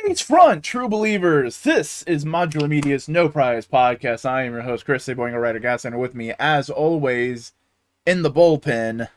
Face front, true believers. This is Modular Media's No Prize podcast. I am your host, Chris Boing, writer Gaston, and with me, as always, in the bullpen,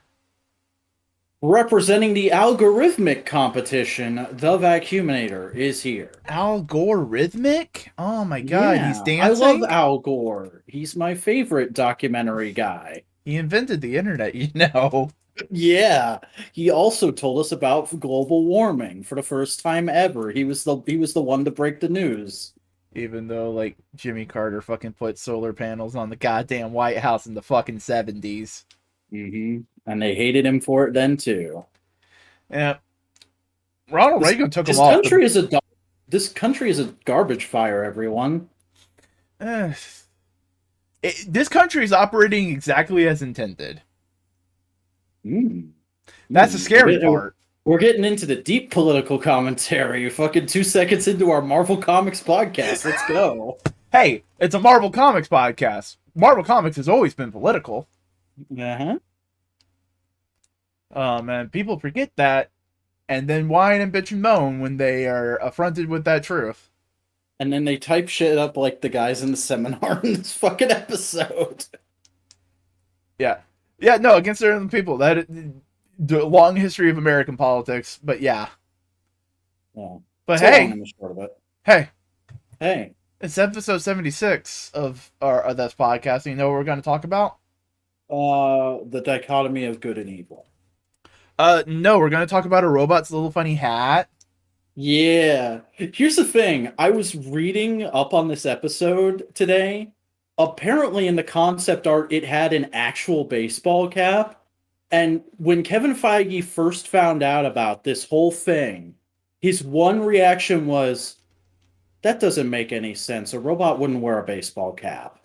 representing the algorithmic competition, the Vacuuminator is here. Algorithmic? Oh my god, he's Yeah, I dancing? love Al Gore. He's my favorite documentary guy. He invented the internet, you know. Yeah, he also told us about global warming for the first time ever. He was the one to break the news. Even though, like, Jimmy Carter fucking put solar panels on the goddamn White House in the fucking 70s. And they hated him for it then too. Yeah. Ronald Reagan took him This off. This country is a garbage fire, everyone. This country is operating exactly as intended. That's the scary part. We're getting into the deep political commentary. Fucking 2 seconds into our Marvel Comics podcast. Let's go. Hey, it's a Marvel Comics podcast. Marvel Comics has always been political. Uh-huh. Man, people forget that, and then whine and bitch and moan when they are affronted with that truth. And then they type shit up like the guys in the seminar in this fucking episode. Yeah. Yeah, no, against certain people. That the long history of American politics, but yeah. Yeah. But hey, it's episode 76 of this podcast. And you know what we're going to talk about? the dichotomy of good and evil. No, we're going to talk about a robot's little funny hat. Yeah. Here's the thing. I was reading up on this episode today. Apparently in the concept art, it had an actual baseball cap. And when Kevin Feige first found out about this whole thing, his one reaction was, that doesn't make any sense. A robot wouldn't wear a baseball cap.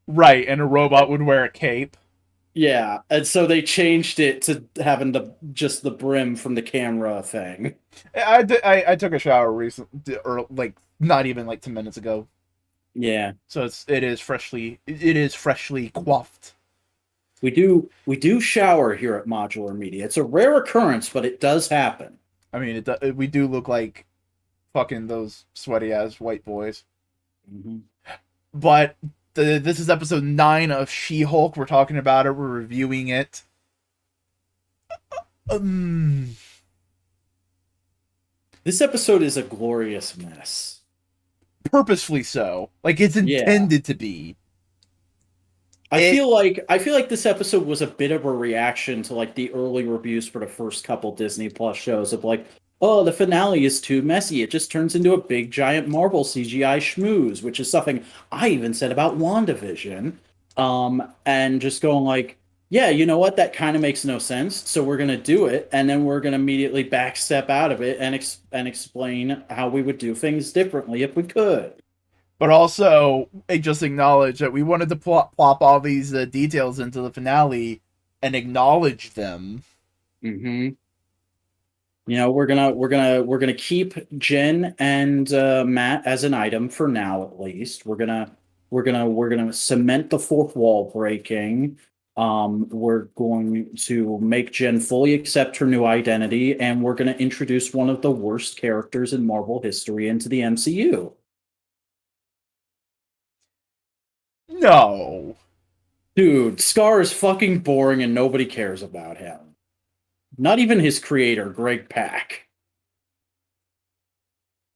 Right, and a robot would wear a cape. Yeah, and so they changed it to having just the brim from the camera thing. I took a shower recently, or like not even like 10 minutes ago. Yeah. So it is freshly coiffed. We do shower here at Modular Media. It's a rare occurrence, but it does happen. I mean, we do look like fucking those sweaty ass white boys. Mm-hmm. But this is episode 9 of She-Hulk. We're talking about it. We're reviewing it. This episode is a glorious mess. Purposefully so. Like it's intended to be. I feel like this episode was a bit of a reaction to like the early reviews for the first couple Disney Plus shows of like, oh, the finale is too messy. It just turns into a big giant Marvel CGI schmooze, which is something I even said about WandaVision. And just going like, yeah, you know what? That kind of makes no sense. So we're going to do it. And then we're going to immediately backstep out of it and explain how we would do things differently if we could. But also, just acknowledge that we wanted to plop all these details into the finale and acknowledge them. Mm-hmm. You know, we're gonna keep Jen and Matt as an item for now, at least. We're gonna cement the fourth wall breaking. We're going to make Jen fully accept her new identity, and we're gonna introduce one of the worst characters in Marvel history into the MCU. No. Dude, Scar is fucking boring and nobody cares about him. Not even his creator, Greg Pak.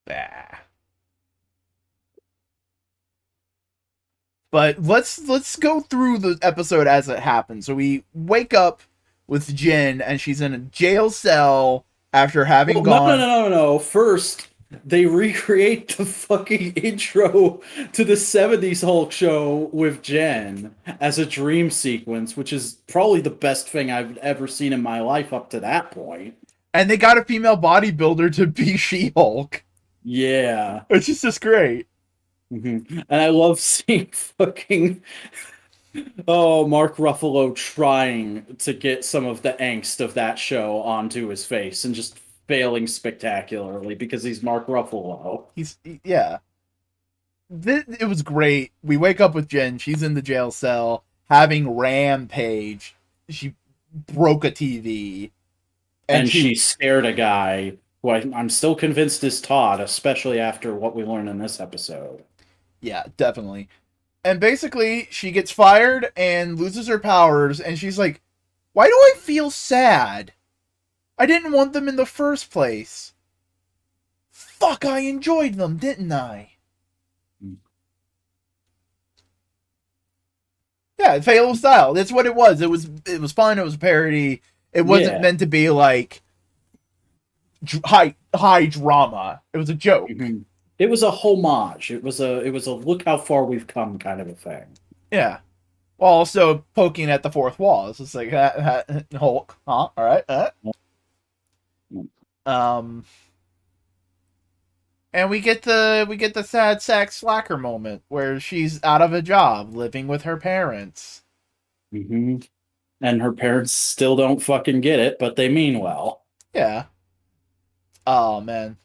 Bah. But let's go through the episode as it happens. So we wake up with Jen and she's in a jail cell after having gone... No. First, they recreate the fucking intro to the 70s Hulk show with Jen as a dream sequence, which is probably the best thing I've ever seen in my life up to that point. And they got a female bodybuilder to be She-Hulk. Yeah. Which is just great. Mm-hmm. And I love seeing fucking... Mark Ruffalo trying to get some of the angst of that show onto his face and just failing spectacularly because he's Mark Ruffalo. Yeah. It was great. We wake up with Jen. She's in the jail cell having rampage. She broke a TV. And she scared a guy who I'm still convinced is Todd, especially after what we learned in this episode. Yeah, definitely. And basically, she gets fired and loses her powers, and she's like, why do I feel sad? I didn't want them in the first place. Fuck, I enjoyed them, didn't I? Yeah, Fatal Style. That's what it was. It was fun. It was a parody. It wasn't meant to be like high drama. It was a joke. Mm-hmm. It was a homage. It was a look how far we've come kind of a thing. Yeah. While also poking at the fourth wall. It's just like Hulk. Huh? All right. And we get the sad sack slacker moment where she's out of a job, living with her parents. Mm-hmm. And her parents still don't fucking get it, but they mean well. Yeah. Oh man,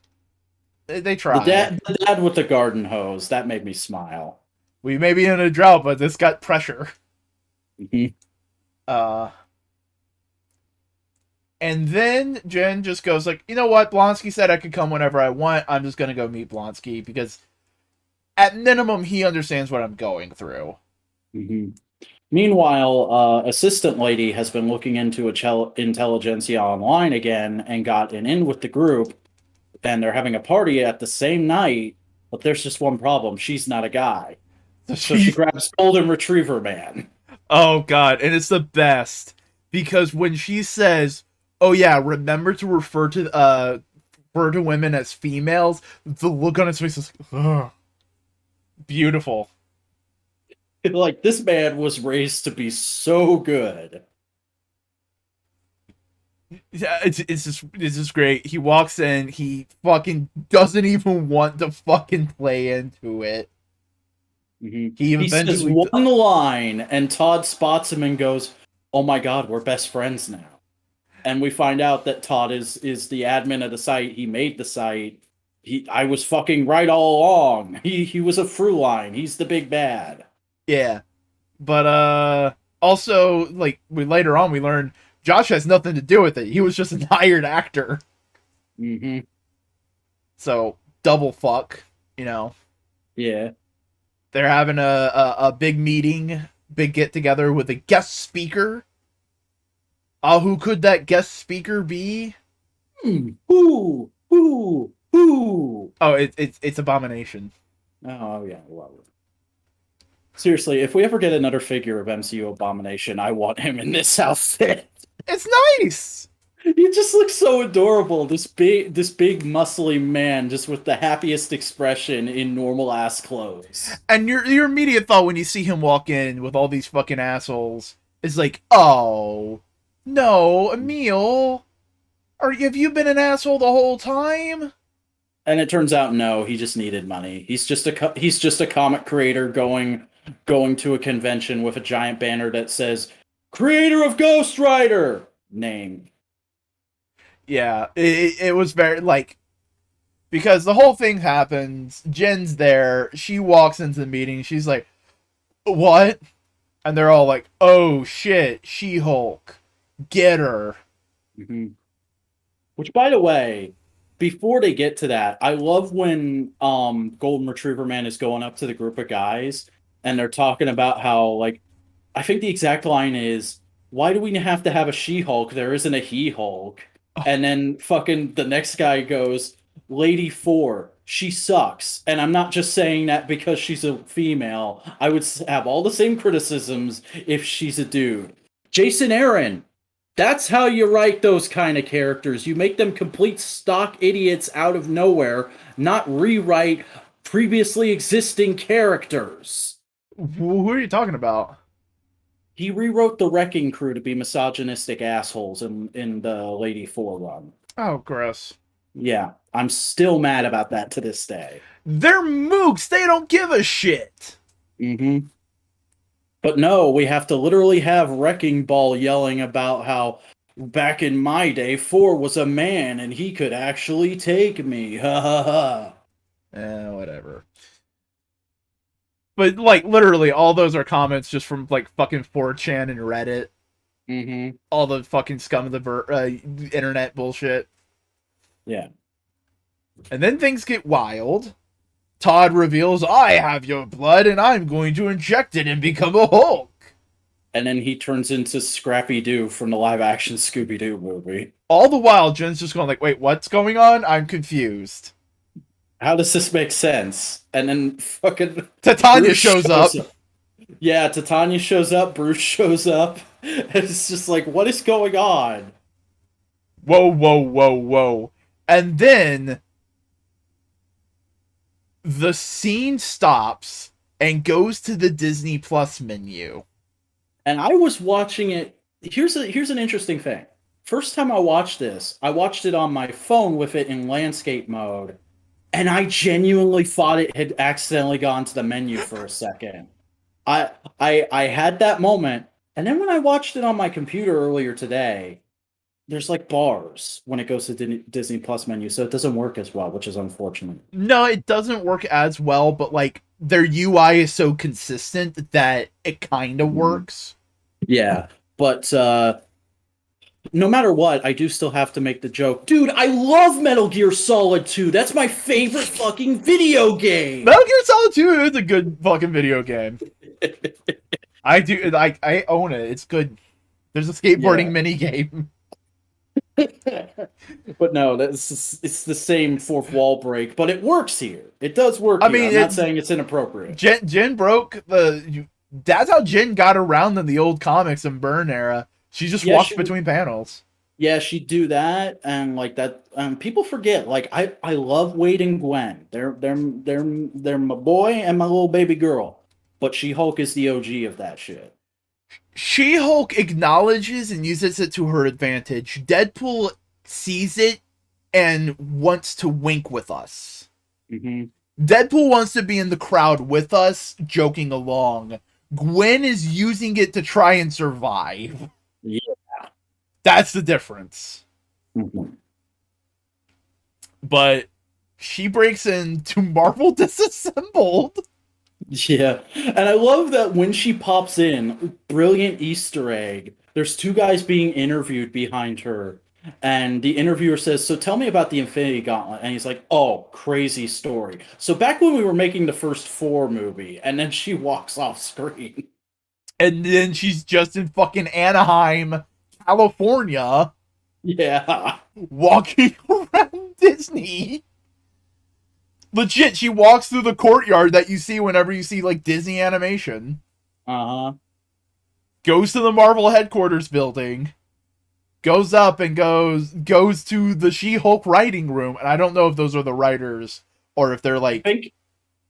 they try. The dad with the garden hose, that made me smile. We may be in a drought, but this got pressure. Mm-hmm. And then Jen just goes like, you know what? Blonsky said I could come whenever I want. I'm just gonna go meet Blonsky because, at minimum, he understands what I'm going through. Mm-hmm. Meanwhile, assistant lady has been looking into intelligentsia online again and got in with the group, and they're having a party at the same night. But there's just one problem: she's not a guy, so she grabs Golden Retriever Man. Oh god, and it's the best because when she says, "Oh yeah, remember to refer to women as females," the look on his face is beautiful. Like, this man was raised to be so good. Yeah, it's just great. He walks in, he fucking doesn't even want to fucking play into it. Mm-hmm. He says one line, and Todd spots him and goes, "Oh my god, we're best friends now." And we find out that Todd is the admin of the site. He made the site. I was fucking right all along. He was a through line. He's the big bad. Yeah. But also, like, later on we learn Josh has nothing to do with it. He was just a hired actor. Mm-hmm. So, double fuck, you know. Yeah. They're having a big meeting, big get together with a guest speaker. Who could that guest speaker be? Who? Oh, it's Abomination. Oh yeah, well. Seriously, if we ever get another figure of MCU Abomination, I want him in this outfit. It's nice. He just looks so adorable. This big muscly man, just with the happiest expression in normal ass clothes. And your immediate thought when you see him walk in with all these fucking assholes is like, oh no, Emil, have you been an asshole the whole time? And it turns out no, he just needed money. He's just a comic creator going to a convention with a giant banner that says "Creator of Ghost Rider" name. Yeah, it was very, like, because the whole thing happens, Jen's there, she walks into the meeting, she's like, what? And they're all like, oh shit, She-Hulk, get her. Mm-hmm. Which, by the way, before they get to that, I love when Golden Retriever Man is going up to the group of guys and they're talking about how, like, I think the exact line is, why do we have to have a She-Hulk? There isn't a He-Hulk. Oh. And then fucking the next guy goes, Lady 4, she sucks. And I'm not just saying that because she's a female. I would have all the same criticisms if she's a dude. Jason Aaron, that's how you write those kind of characters. You make them complete stock idiots out of nowhere, not rewrite previously existing characters. Who are you talking about? He rewrote the Wrecking Crew to be misogynistic assholes in the Lady 4 run. Oh, gross. Yeah, I'm still mad about that to this day. They're mooks. They don't give a shit. Mm-hmm. But no, we have to literally have Wrecking Ball yelling about how back in my day, 4 was a man and he could actually take me. Ha ha ha. Whatever. But, like, literally, all those are comments just from, like, fucking 4chan and Reddit. Mm-hmm. All the fucking scum of the internet bullshit. Yeah. And then things get wild. Todd reveals, I have your blood and I'm going to inject it and become a Hulk. And then he turns into Scrappy Doo from the live action Scooby Doo movie. All the while, Jen's just going like, wait, what's going on? I'm confused. How does this make sense? And then fucking Titania shows up. Yeah, Titania shows up, Bruce shows up. It's just like, what is going on? Whoa, whoa, whoa, whoa. And then the scene stops and goes to the Disney Plus menu. And I was watching it. Here's an interesting thing. First time I watched this, I watched it on my phone with it in landscape mode, and I genuinely thought it had accidentally gone to the menu for a second. I had that moment, and then when I watched it on my computer earlier today, there's like bars when it goes to Disney Plus menu, so it doesn't work as well, which is unfortunate. No, it doesn't work as well, but like their UI is so consistent that it kind of works. Yeah, but no matter what, I do still have to make the joke. Dude, I love Metal Gear Solid 2. That's my favorite fucking video game. Metal Gear Solid 2 is a good fucking video game. I do, like, I own it. It's good. There's a skateboarding mini game. But no, it's the same fourth wall break, but it works here. It does work. I'm not saying it's inappropriate. Jen broke the. That's how Jen got around in the old comics and Byrne era. She just walked between panels. Yeah, she'd do that, and like that. People forget. Like I love Wade and Gwen. They're my boy and my little baby girl. But She-Hulk is the OG of that shit. She-Hulk acknowledges and uses it to her advantage. Deadpool sees it and wants to wink with us. Mm-hmm. Deadpool wants to be in the crowd with us, joking along. Gwen is using it to try and survive. Yeah. That's the difference. Mm-hmm. But she breaks into Marvel Disassembled. Yeah, and I love that when she pops in, brilliant Easter egg. There's two guys being interviewed behind her, and the interviewer says, "So tell me about the Infinity Gauntlet." And he's like, "Oh, crazy story." So back when we were making the first Thor movie, and then she walks off screen. And then she's just in fucking Anaheim, California. Yeah. Walking around Disney. Legit, she walks through the courtyard that you see whenever you see, like, Disney animation. Uh-huh. Goes to the Marvel headquarters building. Goes up and goes to the She-Hulk writing room. And I don't know if those are the writers or if they're, like...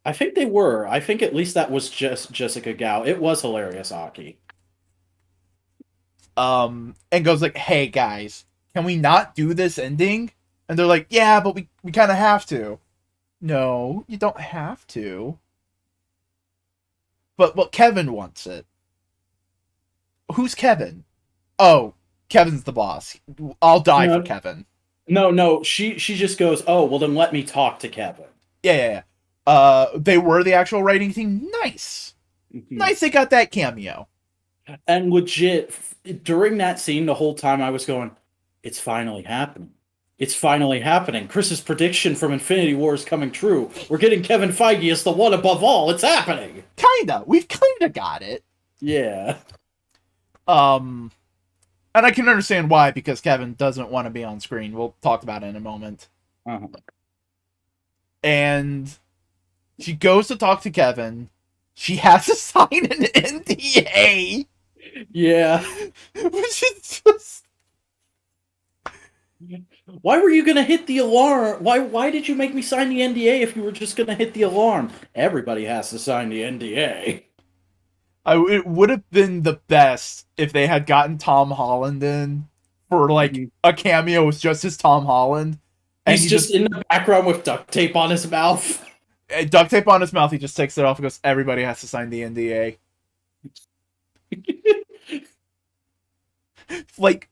I think they were. I think at least that was just Jessica Gao. It was hilarious, Aki. And goes like, hey, guys, can we not do this ending? And they're like, yeah, but we kind of have to. No, you don't have to. But Kevin wants it. Who's Kevin? Oh, Kevin's the boss. I'll die for Kevin. No. She just goes, oh, well, then let me talk to Kevin. Yeah. They were the actual writing team. Nice. Mm-hmm. Nice they got that cameo. And legit, during that scene, the whole time I was going, it's finally happening. It's finally happening. Chris's prediction from Infinity War is coming true. We're getting Kevin Feige as the one above all. It's happening. Kinda. We've kinda got it. Yeah. And I can understand why, because Kevin doesn't want to be on screen. We'll talk about it in a moment. Uh-huh. And she goes to talk to Kevin. She has to sign an NDA. Yeah. Which is just... Why were you going to hit the alarm? Why did you make me sign the NDA if you were just going to hit the alarm? Everybody has to sign the NDA. It would have been the best if they had gotten Tom Holland in for, like, a cameo with just as Tom Holland. And he's just in the background with duct tape on his mouth. Duct tape on his mouth, he just takes it off and goes, everybody has to sign the NDA. Like,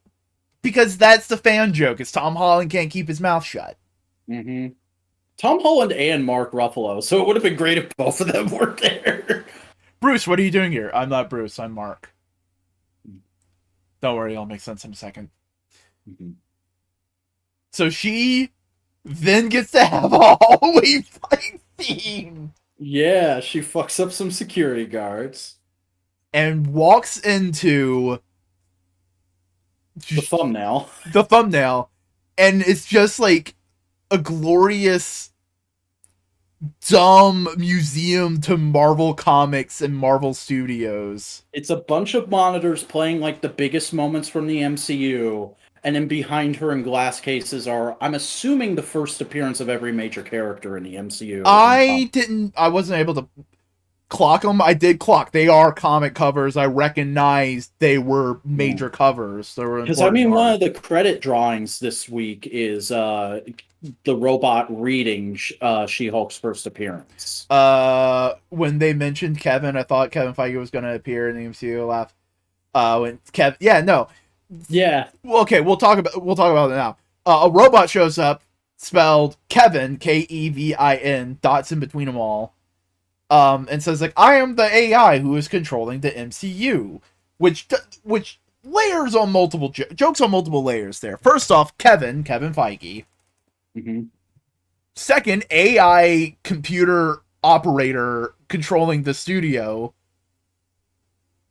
because that's the fan joke, is Tom Holland can't keep his mouth shut. Mm-hmm. Tom Holland and Mark Ruffalo, so it would have been great if both of them were there. Bruce, what are you doing here? I'm not Bruce, I'm Mark. Don't worry, it'll make sense in a second. Mm-hmm. So she then gets to have a hallway fight scene. Yeah, she fucks up some security guards. And walks into The thumbnail. The thumbnail. And it's just like a glorious, dumb museum to Marvel Comics and Marvel Studios. It's a bunch of monitors playing like the biggest moments from the MCU. And then behind her in glass cases are, I'm assuming, the first appearance of every major character in the MCU. I wasn't able to clock them. I did clock. They are comic covers. I recognized they were major covers. Because I mean, one of the credit drawings this week is the robot reading She-Hulk's first appearance. When they mentioned Kevin, I thought Kevin Feige was going to appear in the MCU. Laugh. Yeah. Well, okay, we'll talk about it now. A robot shows up, spelled Kevin, Kevin, dots in between them all. And says like, I am the AI who is controlling the MCU, which layers on multiple jokes on multiple layers there. First off, Kevin Feige. Mm-hmm. Second, AI computer operator controlling the studio.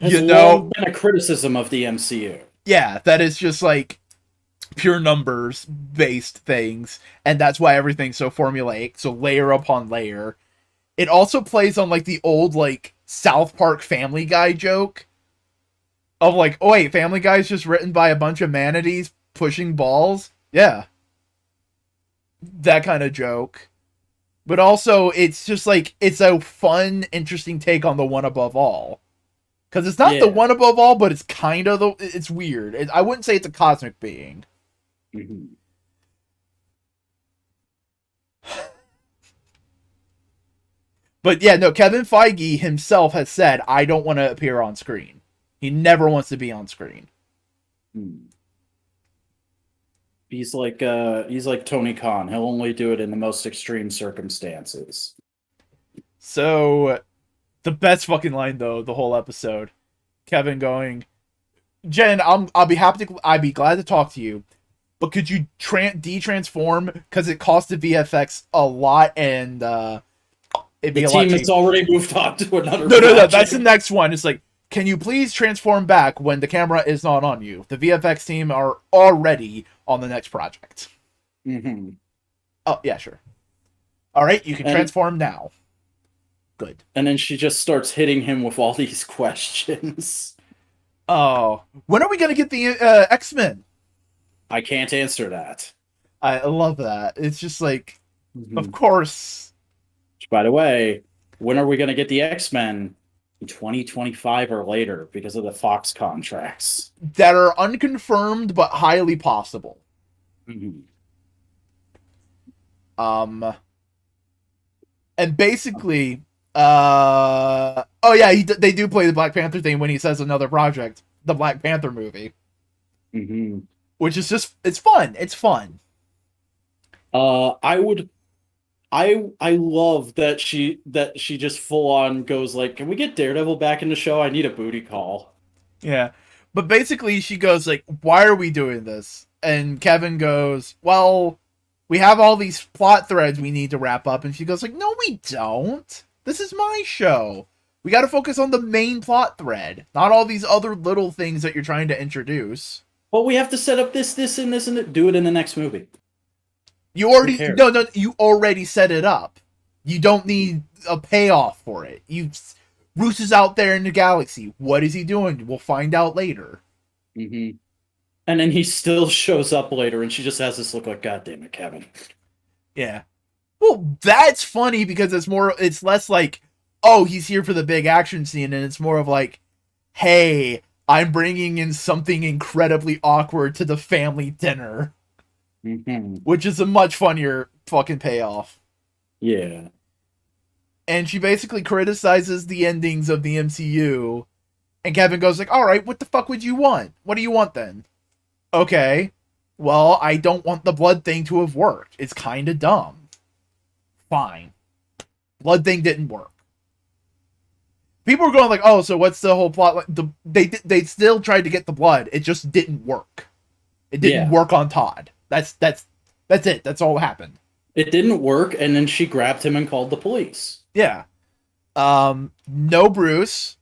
Has long been a criticism of the MCU. Yeah, that is just like pure numbers based things, and that's why everything's so formulaic, so layer upon layer. It also plays on like the old like South Park Family Guy joke of like, oh wait, Family Guy's just written by a bunch of manatees pushing balls. Yeah. That kind of joke. But also it's just like, it's a fun, interesting take on the one above all. Because it's not the one above all, but it's kind of it's weird. I wouldn't say it's a cosmic being. Mm-hmm. But yeah, no, Kevin Feige himself has said, I don't want to appear on screen. He never wants to be on screen. He's like Tony Khan. He'll only do it in the most extreme circumstances. So, the best fucking line though, the whole episode, Kevin going, Jen, I'd be glad to talk to you, but could you de-transform, because it cost the VFX a lot, and it'd be the a lot team cheaper. has already moved on to another. No, that's the next one. It's like, can you please transform back when the camera is not on you? The VFX team are already on the next project. Mm-hmm. Oh yeah, sure. All right, you can transform now. Good. And then she just starts hitting him with all these questions. Oh, when are we gonna get the X-Men? I can't answer that. I love that. It's just like, of course. Which, by the way, when are we gonna get the X-Men? In 2025 or later, because of the Fox contracts that are unconfirmed but highly possible. Mm-hmm. And basically, they do play the Black Panther thing when he says another project, the Black Panther movie, which is just, it's fun. It's fun. I love that she just full on goes like, can we get Daredevil back in the show? I need a booty call. Yeah. But basically she goes like, why are we doing this? And Kevin goes, well, we have all these plot threads we need to wrap up. And she goes like, no, we don't. This is my show. We got to focus on the main plot thread, not all these other little things that you're trying to introduce. Well, we have to set up this, and this, and do it in the next movie. You already set it up. You don't need a payoff for it. Bruce is out there in the galaxy. What is he doing? We'll find out later. Mm-hmm. And then he still shows up later, and she just has this look like, God damn it, Kevin. Yeah. Well, that's funny because it's less like, oh, he's here for the big action scene, and it's more of like, hey, I'm bringing in something incredibly awkward to the family dinner. Mm-hmm. Which is a much funnier fucking payoff. Yeah. And she basically criticizes the endings of the MCU. And Kevin goes like, alright, what the fuck would you want? What do you want then? Okay. Well, I don't want the blood thing to have worked. It's kind of dumb. Fine. Blood thing didn't work. People were going like, oh, so what's the whole plot? They still tried to get the blood. It just didn't work. It didn't work on Todd. That's it. That's all that happened. It didn't work, and then she grabbed him and called the police. Yeah. No Bruce.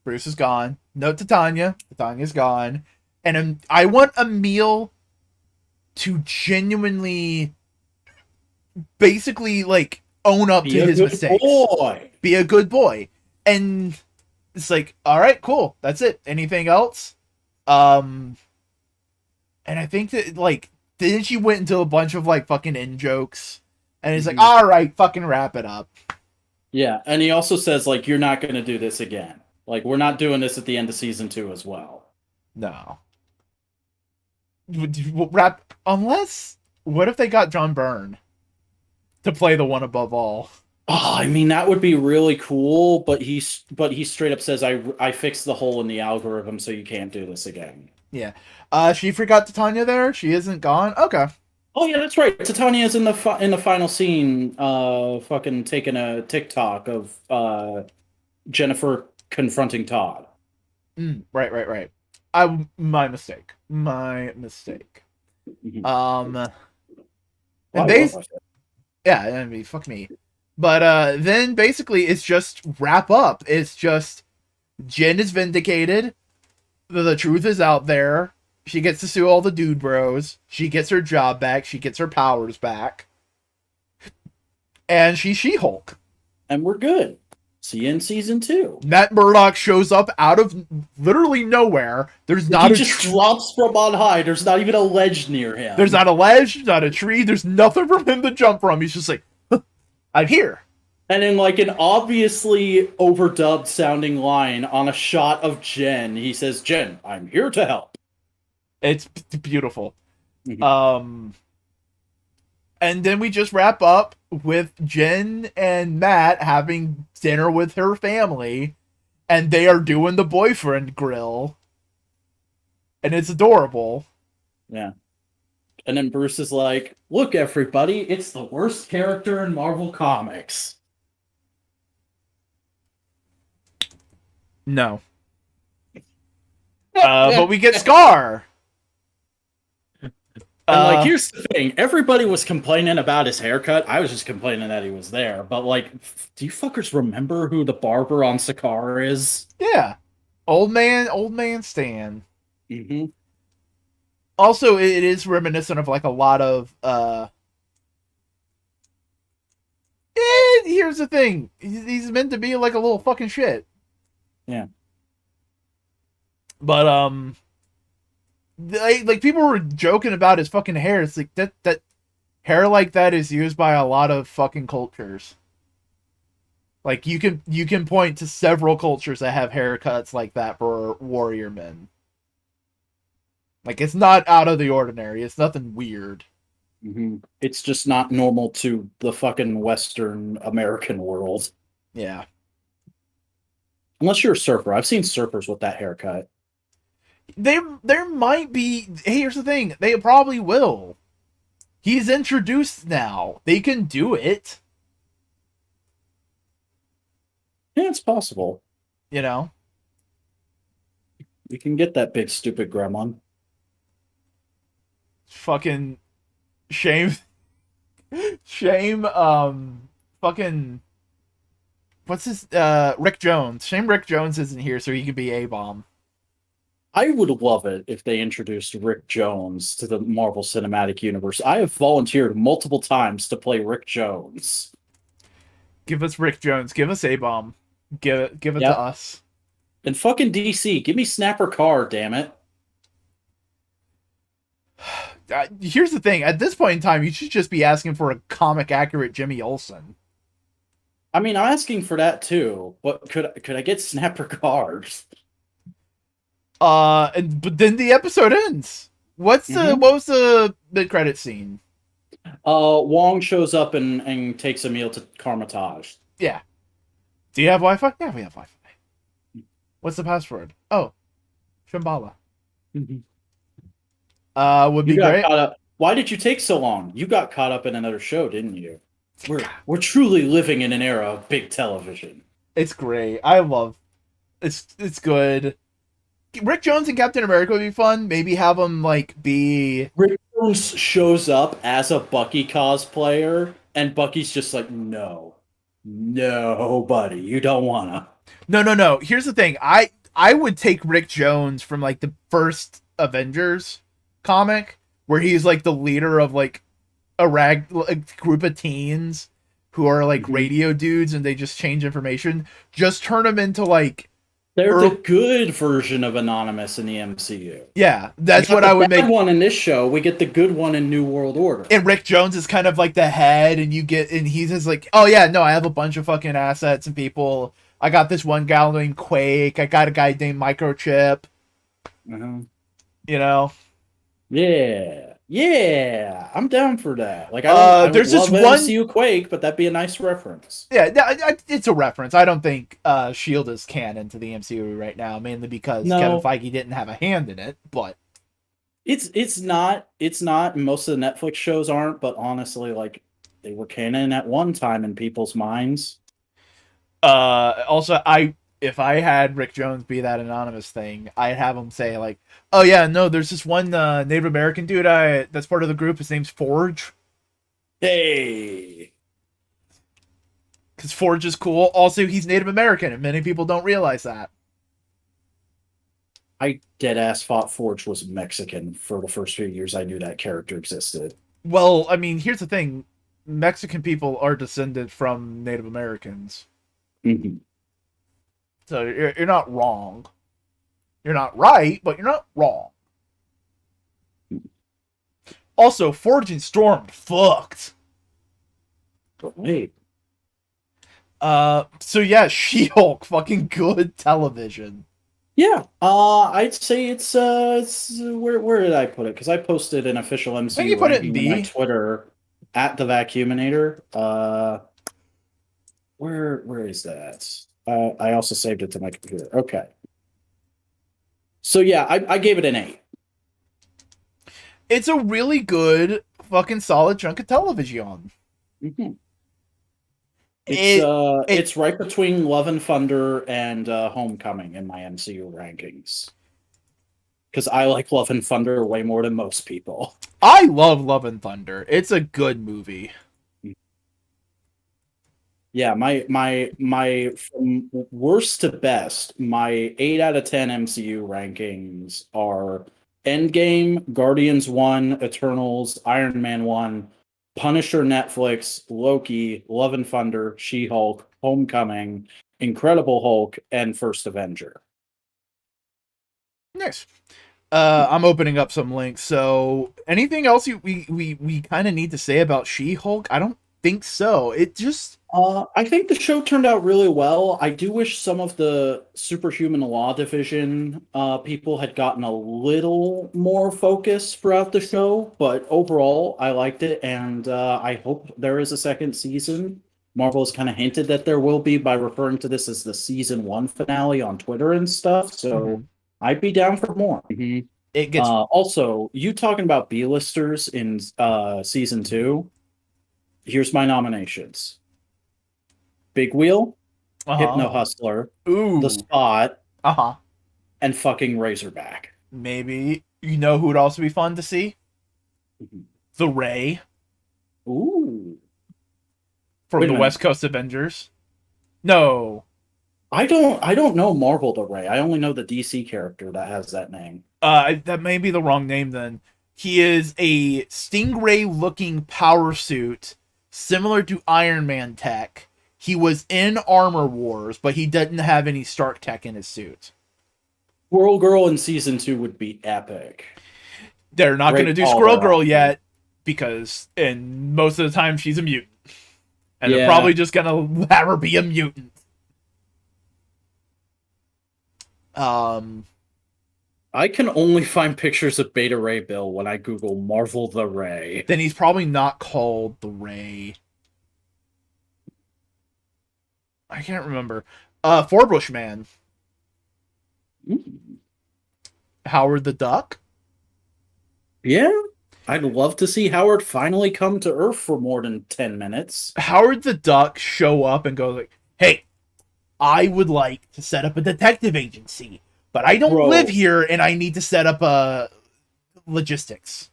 Bruce is gone. No Titania. Titania's gone. And I want Emil to genuinely, basically, like, own up to his mistakes. Boy. Be a good boy. And it's like, all right, cool. That's it. Anything else? And I think that, like, then she went into a bunch of, like, fucking in-jokes. And he's like, all right, fucking wrap it up. Yeah, and he also says, like, you're not going to do this again. Like, we're not doing this at the end of season 2 as well. No. Wrap, unless, what if they got John Byrne to play the one above all? Oh, I mean, that would be really cool, but he straight up says, I fixed the hole in the algorithm, so you can't do this again. Yeah. She forgot Titania there? She isn't gone? Okay. Oh yeah, that's right. Titania's in the final scene, fucking taking a TikTok of Jennifer confronting Todd. Right. My mistake. Mm-hmm. And yeah, I mean, fuck me. But then basically it's just wrap up. It's just Jen is vindicated. The truth is out there. She gets to sue all the dude bros. She gets her job back. She gets her powers back. And she's She-Hulk. And we're good. See you in season 2. Matt Murdock shows up out of literally nowhere. There's not he just drops from on high. There's not even a ledge near him. There's not a ledge, not a tree. There's nothing for him to jump from. He's just like, I'm here. And in like an obviously overdubbed sounding line on a shot of Jen, he says, Jen, I'm here to help. It's beautiful. Mm-hmm. And then we just wrap up with Jen and Matt having dinner with her family, and they are doing the boyfriend grill. And it's adorable. Yeah. And then Bruce is like, look, everybody, it's the worst character in Marvel Comics. No. But we get Scar. And like, here's the thing. Everybody was complaining about his haircut. I was just complaining that he was there. But like, do you fuckers remember who the barber on Sakaar is? Yeah. Old man Stan. Mm-hmm. Also, it is reminiscent of like a lot of here's the thing. He's meant to be like a little fucking shit. Yeah. But like people were joking about his fucking hair. It's like that hair like that is used by a lot of fucking cultures. Like you can point to several cultures that have haircuts like that for warrior men. Like it's not out of the ordinary. It's nothing weird. Mm-hmm. It's just not normal to the fucking Western American world. Yeah. Unless you're a surfer. I've seen surfers with that haircut. There might be. Hey, here's the thing. They probably will. He's introduced now. They can do it. Yeah, it's possible. You know? You can get that big stupid gremlin. Fucking shame. Fucking what's his Rick Jones. Shame Rick Jones isn't here so he could be A-Bomb. I would love it if they introduced Rick Jones to the Marvel Cinematic Universe. I have volunteered multiple times to play Rick Jones. Give us Rick Jones. Give us A-Bomb. Give it to us. And fucking DC, give me Snapper Carr, damn it. Here's the thing. At this point in time, you should just be asking for a comic accurate Jimmy Olsen. I mean, I'm asking for that too, but could I get Snapper Carrs? But then the episode ends. What was the mid-credit scene? Wong shows up and takes Emil to Carmitage. Yeah. Do you have Wi-Fi? Yeah, we have Wi-Fi. What's the password? Oh, Shambhala. Would be great. Why did you take so long? You got caught up in another show, didn't you? We're truly living in an era of big television. It's great. I love. It's good. Rick Jones and Captain America would be fun. Maybe have him like be Rick Jones shows up as a Bucky cosplayer, and Bucky's just like, no, no, buddy, you don't wanna. No. Here's the thing. I would take Rick Jones from like the first Avengers comic, where he's like the leader of like like, group of teens who are like radio dudes, and they just change information. Just turn them into like They're the good version of Anonymous in the MCU. Yeah, that's what I would make. One in this show, we get the good one in New World Order. And Rick Jones is kind of like the head, and he's just like, oh yeah, no, I have a bunch of fucking assets and people. I got this one gal named Quake. I got a guy named Microchip. Uh-huh. You know? Yeah, I'm down for that. Like, I there's love this one MCU Quake, but that'd be a nice reference. Yeah, it's a reference. I don't think Shield is canon to the MCU right now, mainly because Kevin Feige didn't have a hand in it. But it's not. Most of the Netflix shows aren't, but honestly, like, they were canon at one time in people's minds. Also, if I had Rick Jones be that anonymous thing, I'd have him say like, "Oh yeah, no, there's this one Native American dude that's part of the group. His name's Forge." Hey, because Forge is cool. Also, he's Native American, and many people don't realize that. I deadass thought Forge was Mexican for the first few years I knew that character existed. Well, I mean, here's the thing: Mexican people are descended from Native Americans. Mm-hmm. So you're not wrong. You're not right, but you're not wrong. Also, Forge and Storm fucked. Wait. So yeah, She-Hulk, fucking good television. Yeah. I'd say it's where did I put it? Because I posted an official MCU I think you put it in B. on my Twitter at the Vacuuminator. Where is that? I also saved it to my computer. Okay. So yeah, I gave it an 8. It's a really good, fucking solid chunk of television. Mm-hmm. It's right between Love and Thunder and Homecoming in my MCU rankings. Because I like Love and Thunder way more than most people. I love Love and Thunder. It's a good movie. Yeah, my from worst to best, my 8 out of 10 MCU rankings are Endgame, Guardians 1, Eternals, Iron Man 1, Punisher Netflix, Loki, Love and Thunder, She-Hulk, Homecoming, Incredible Hulk, and First Avenger. Nice. I'm opening up some links. So, anything else we kind of need to say about She-Hulk? I don't think so. It just I think the show turned out really well. I do wish some of the Superhuman Law Division people had gotten a little more focus throughout the show, but overall, I liked it, and I hope there is a second season. Marvel has kind of hinted that there will be by referring to this as the season 1 finale on Twitter and stuff, so I'd be down for more. It gets also, you talking about B-listers in season 2, here's my nominations. Big Wheel, Hypno Hustler, The Spot, and fucking Razorback. Maybe. You know who would also be fun to see? The Ray. Ooh. From the West Coast Avengers. No. I don't know Marvel the Ray. I only know the DC character that has that name. That may be the wrong name then. He is a Stingray-looking power suit, similar to Iron Man tech. He was in Armor Wars, but he didn't have any Stark tech in his suit. Squirrel Girl in season 2 would be epic. They're not going to do Squirrel Girl yet, because most of the time she's a mutant. And they're probably just going to have her be a mutant. I can only find pictures of Beta Ray Bill when I Google Marvel the Ray. Then he's probably not called the Ray. I can't remember. Forbush Man. Howard the Duck. Yeah. I'd love to see Howard finally come to Earth for more than 10 minutes. Howard the Duck show up and go like, hey, I would like to set up a detective agency, but I don't live here and I need to set up logistics.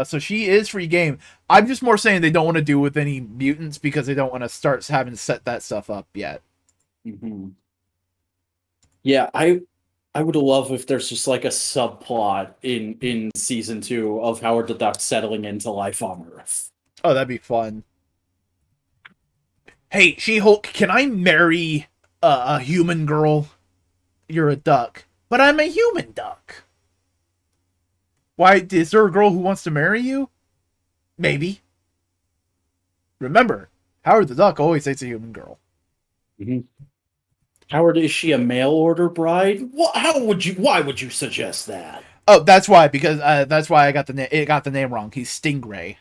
So she is free game. I'm just more saying they don't want to do with any mutants because they don't want to start having to set that stuff up yet. Mm-hmm. Yeah, I would love if there's just like a subplot in season 2 of Howard the Duck settling into life on Earth. Oh, that'd be fun. Hey, She-Hulk, can I marry a human girl? You're a duck, but I'm a human duck. Why, is there a girl who wants to marry you? Maybe. Remember, Howard the Duck always dates a human girl. Mm-hmm. Howard, is she a mail order bride? Why would you suggest that? Oh, that's why, because that's why I got the name wrong. He's Stingray.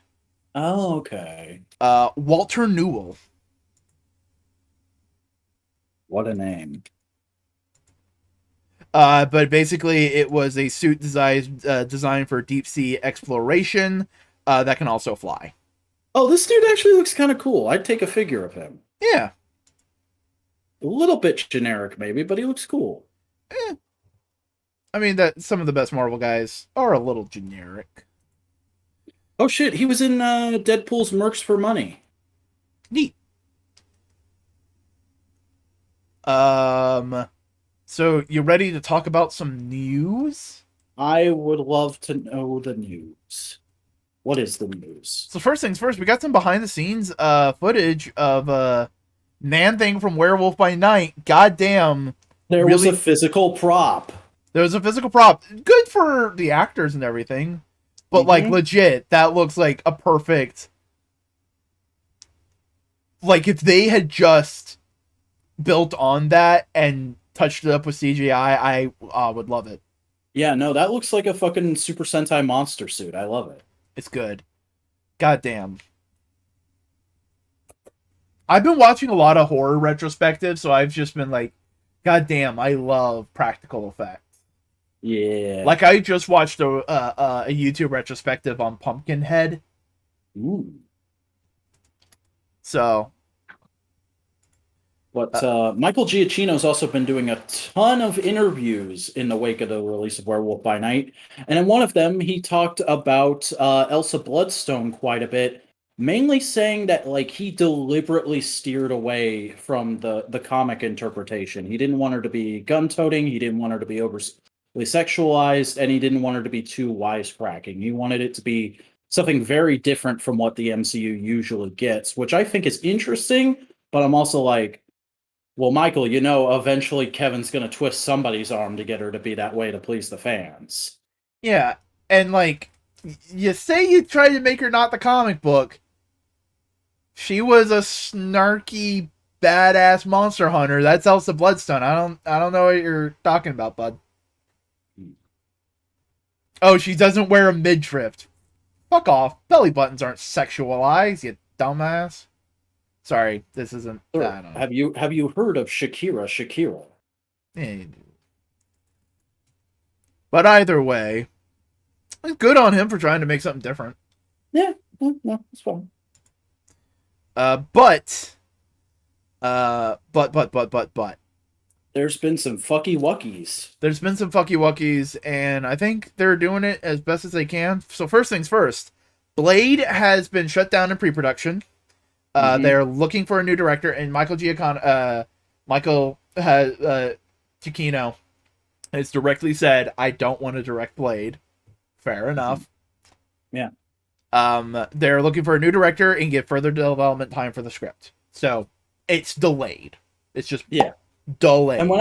Oh, okay. Walter Newell. What a name. But basically, it was a suit designed for deep sea exploration that can also fly. Oh, this dude actually looks kind of cool. I'd take a figure of him. Yeah. A little bit generic, maybe, but he looks cool. I mean, that some of the best Marvel guys are a little generic. Oh shit, he was in Deadpool's Mercs for Money. Neat. So you ready to talk about some news? I would love to know the news. What is the news? So first things first, we got some behind the scenes footage of Man-Thing from Werewolf by Night. Goddamn. There was a physical prop. There was a physical prop. Good for the actors and everything. But like legit, that looks like a perfect, like if they had just built on that and touched it up with CGI, I would love it. Yeah, no, that looks like a fucking Super Sentai monster suit. I love it. It's good. Goddamn. I've been watching a lot of horror retrospectives, so I've just been like, goddamn, I love practical effects. Yeah. Like I just watched a YouTube retrospective on Pumpkinhead. Ooh. So. But Michael Giacchino's also been doing a ton of interviews in the wake of the release of Werewolf by Night. And in one of them, he talked about Elsa Bloodstone quite a bit, mainly saying that like he deliberately steered away from the comic interpretation. He didn't want her to be gun-toting, he didn't want her to be overly sexualized, and he didn't want her to be too wisecracking. He wanted it to be something very different from what the MCU usually gets, which I think is interesting, but I'm also like, well, Michael, you know, eventually Kevin's going to twist somebody's arm to get her to be that way to please the fans. Yeah, and like, you say you tried to make her not the comic book. She was a snarky, badass monster hunter. That's Elsa Bloodstone. I don't know what you're talking about, bud. Oh, she doesn't wear a midriff. Fuck off. Belly buttons aren't sexualized, you dumbass. Sorry, this isn't. Sure. I don't know. Have you heard of Shakira? Yeah. But either way, it's good on him for trying to make something different. Yeah, no, it's fine. But. There's been some fucky wuckies. There's been some fucky wuckies, and I think they're doing it as best as they can. So first things first, Blade has been shut down in pre-production. They're looking for a new director, and Giacchino has directly said, "I don't want to direct Blade." Fair enough. Yeah. They're looking for a new director and get further development time for the script. So it's delayed. It's just delayed. And when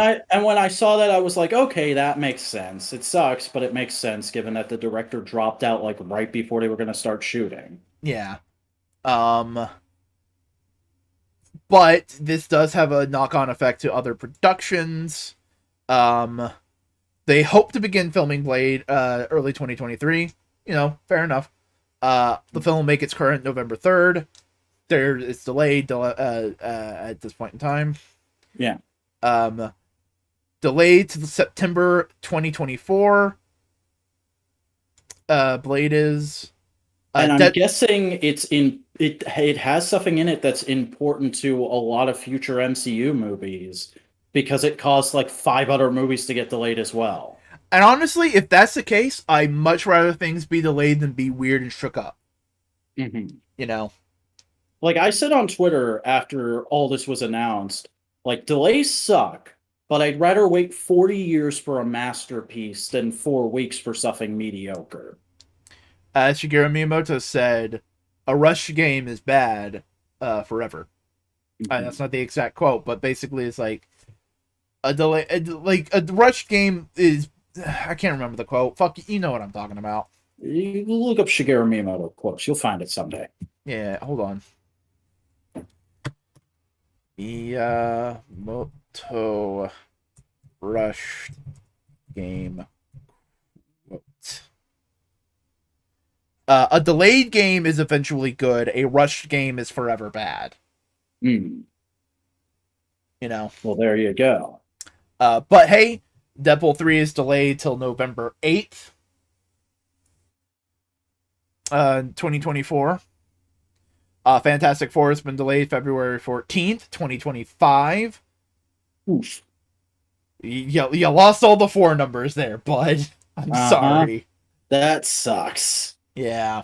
I saw that, I was like, okay, that makes sense. It sucks, but it makes sense given that the director dropped out like right before they were going to start shooting. Yeah. But this does have a knock-on effect to other productions. They hope to begin filming Blade early 2023. You know, fair enough. The film will make its current November 3rd. It's delayed at this point in time. Yeah. Delayed to September 2024. Blade is. And I'm guessing it has something in it that's important to a lot of future MCU movies because it caused like 5 other movies to get delayed as well. And honestly, if that's the case, I much rather things be delayed than be weird and shook up. Mm-hmm. You know? Like I said on Twitter after all this was announced, like delays suck, but I'd rather wait 40 years for a masterpiece than 4 weeks for something mediocre. As Shigeru Miyamoto said, a rush game is bad forever. That's Mm-hmm. not the exact quote, but basically it's like like a rush game is. I can't remember the quote. Fuck, you know what I'm talking about. You look up Shigeru Miyamoto quotes, you'll find it someday. Yeah, hold on. Miyamoto rush game quote. A delayed game is eventually good. A rushed game is forever bad. Mm. You know. Well, there you go. But hey, Deadpool 3 is delayed till November 8th, 2024. Fantastic Four has been delayed February 14th, 2025. Oof. You lost all the four numbers there, bud. I'm sorry. That sucks. Yeah.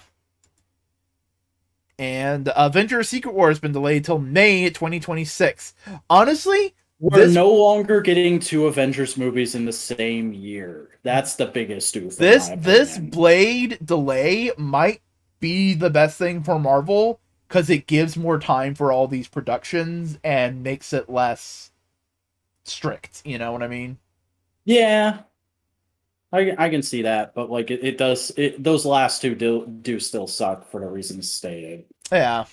And Avengers Secret War has been delayed till May 2026. Honestly, we're no longer getting two Avengers movies in the same year. That's the biggest doof. This Blade delay might be the best thing for Marvel because it gives more time for all these productions and makes it less strict. You know what I mean? Yeah, I can see that, but like it does. Those last two do still suck for the reasons stated. Yeah.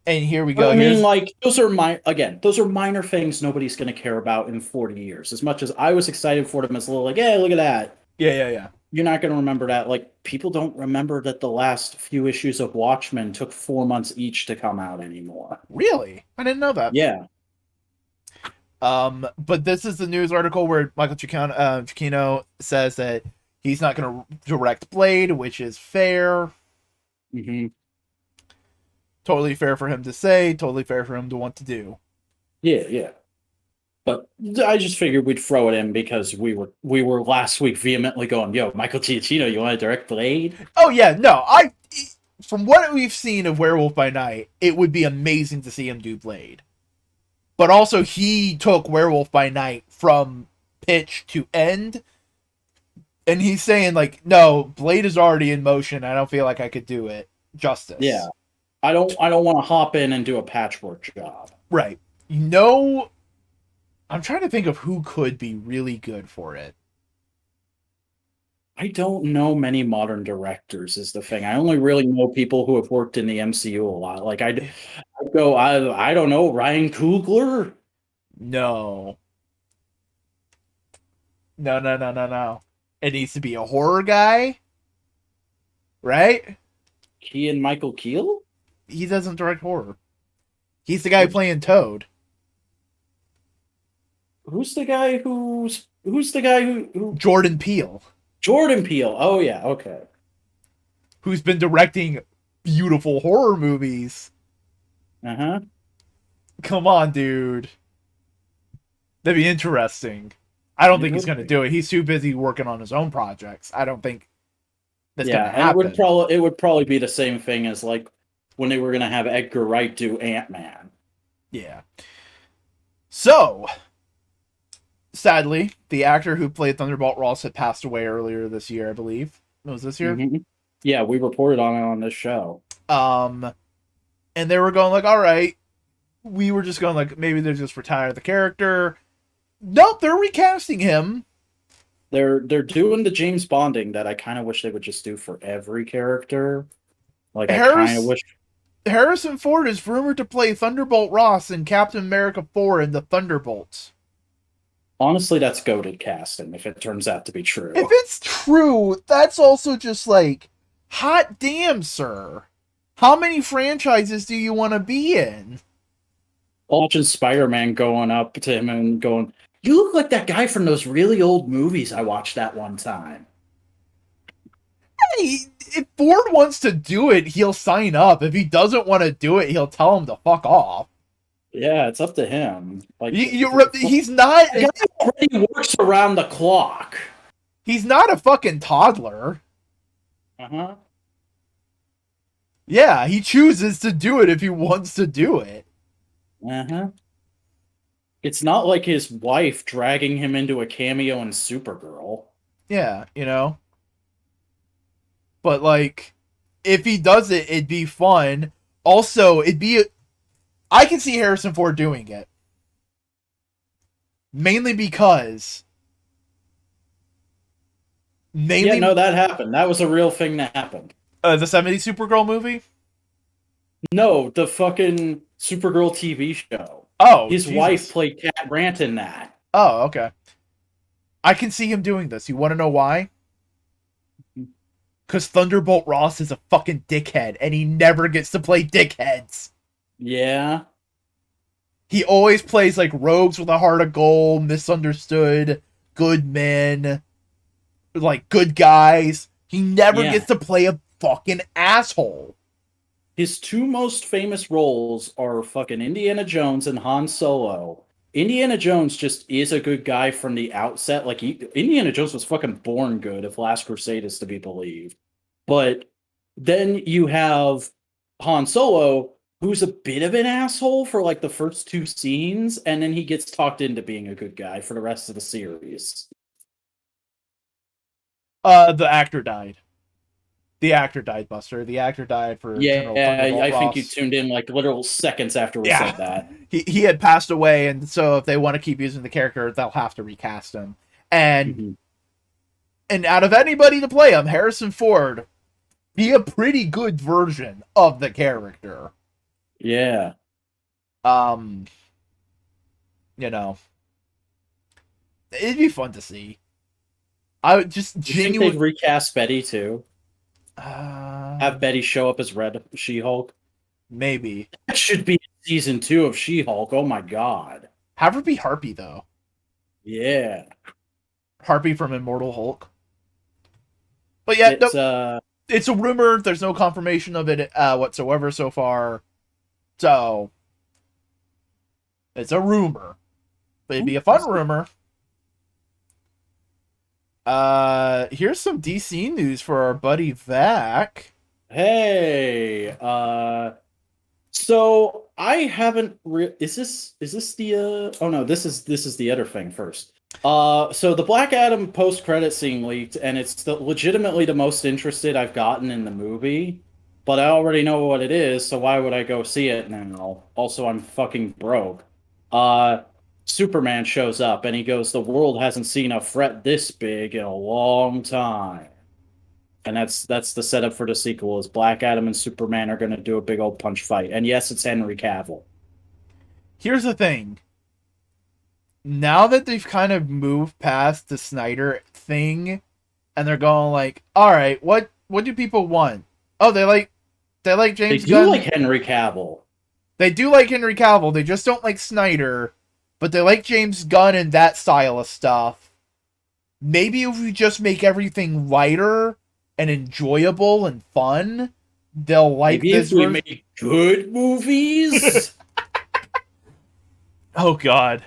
And here we go. I mean, like those are minor things nobody's going to care about in 40 years. As much as I was excited for them as a little like, hey, look at that. Yeah. You're not going to remember that. Like people don't remember that the last few issues of Watchmen took 4 months each to come out anymore. Really? I didn't know that. Yeah. But this is the news article where Michael Giacchino says that he's not going to direct Blade, which is fair. Mm-hmm. Totally fair for him to say. Totally fair for him to want to do. Yeah. But I just figured we'd throw it in because we were last week vehemently going, "Yo, Michael Giacchino, you want to direct Blade?" Oh yeah, no, from what we've seen of Werewolf by Night, it would be amazing to see him do Blade. But also, he took Werewolf by Night from pitch to end, and he's saying like, "No, Blade is already in motion. I don't feel like I could do it justice." Yeah, I don't want to hop in and do a patchwork job. Right. I'm trying to think of who could be really good for it. I don't know many modern directors is the thing. I only really know people who have worked in the MCU a lot. Like I don't know, Ryan Coogler? No. No. It needs to be a horror guy. Right? Kean Michael Keel? He doesn't direct horror. He's the guy playing Toad. Who's the guy who Jordan Peele. Jordan Peele. Oh yeah, okay. Who's been directing beautiful horror movies. Uh-huh. Come on, dude. That'd be interesting. I don't think he's going to do it. He's too busy working on his own projects. I don't think that's going to happen. It would probably be the same thing as like when they were going to have Edgar Wright do Ant-Man. Yeah. So, sadly, the actor who played Thunderbolt Ross had passed away earlier this year, I believe. It was this year? Mm-hmm. Yeah, we reported on it on this show. And they were going like, all right, we were just going like, maybe they're just retire the character. Nope, they're recasting him. They're doing the James Bonding that I kind of wish they would just do for every character. Like I kind of wish Harrison Ford is rumored to play Thunderbolt Ross in Captain America 4 in the Thunderbolts. Honestly, that's goated casting if it turns out to be true. If it's true, that's also just like, hot damn, sir. How many franchises do you want to be in? Watching Spider-Man going up to him and going, "You look like that guy from those really old movies I watched that one time." Hey, if Ford wants to do it, he'll sign up. If he doesn't want to do it, he'll tell him to fuck off. Yeah, it's up to him. Like He's not. the guy already works around the clock. He's not a fucking toddler. Uh-huh. Yeah, he chooses to do it if he wants to do it. Uh-huh. It's not like his wife dragging him into a cameo in Supergirl. Yeah, But like, if he does it, it'd be fun. Also, I can see Harrison Ford doing it. Mainly because. Yeah, no, that happened. That was a real thing that happened. The '70s Supergirl movie? No, the fucking Supergirl TV show. Oh, his Jesus. wife played Cat Grant in that. Oh, okay. I can see him doing this. You want to know why? Because Thunderbolt Ross is a fucking dickhead, and he never gets to play dickheads. Yeah. He always plays like rogues with a heart of gold, misunderstood, good men, like good guys. He never gets to play a fucking asshole. His two most famous roles are fucking Indiana Jones and Han Solo. Indiana Jones just is a good guy from the outset. Like, Indiana Jones was fucking born good, if Last Crusade is to be believed. But then you have Han Solo, who's a bit of an asshole for like the first two scenes, and then he gets talked into being a good guy for the rest of the series. The actor died. The actor died, Buster. The actor died for Yeah, I Ross. think you tuned in like literal seconds after we said that. He had passed away, and so if they want to keep using the character, they'll have to recast him. And and out of anybody to play him, Harrison Ford be a pretty good version of the character. Yeah. It'd be fun to see. I would just genuinely think they'd recast Betty too. Have Betty show up as Red She-Hulk. Maybe that should be season 2 of She-Hulk. Oh my god. Have her be Harpy though. Yeah. Harpy from Immortal Hulk. But yeah, it's a rumor. There's no confirmation of it whatsoever so far. So it's a rumor. But it'd be a fun rumor. Here's some DC news for our buddy Vac. Hey, so I haven't. Is this the? Oh no, this is the other thing first. So the Black Adam post-credit scene leaked, and it's legitimately the most interested I've gotten in the movie. But I already know what it is, so why would I go see it now? Also, I'm fucking broke. Superman shows up, and he goes, "The world hasn't seen a threat this big in a long time." And that's the setup for the sequel, is Black Adam and Superman are going to do a big old punch fight. And yes, it's Henry Cavill. Here's the thing. Now that they've kind of moved past the Snyder thing, and they're going like, all right, what do people want? Oh, they like James Gunn. They do like Henry Cavill. They do like Henry Cavill. They just don't like Snyder, but they like James Gunn and that style of stuff. Maybe if we just make everything lighter and enjoyable and fun, they'll like Maybe this. If we make good movies. Oh God.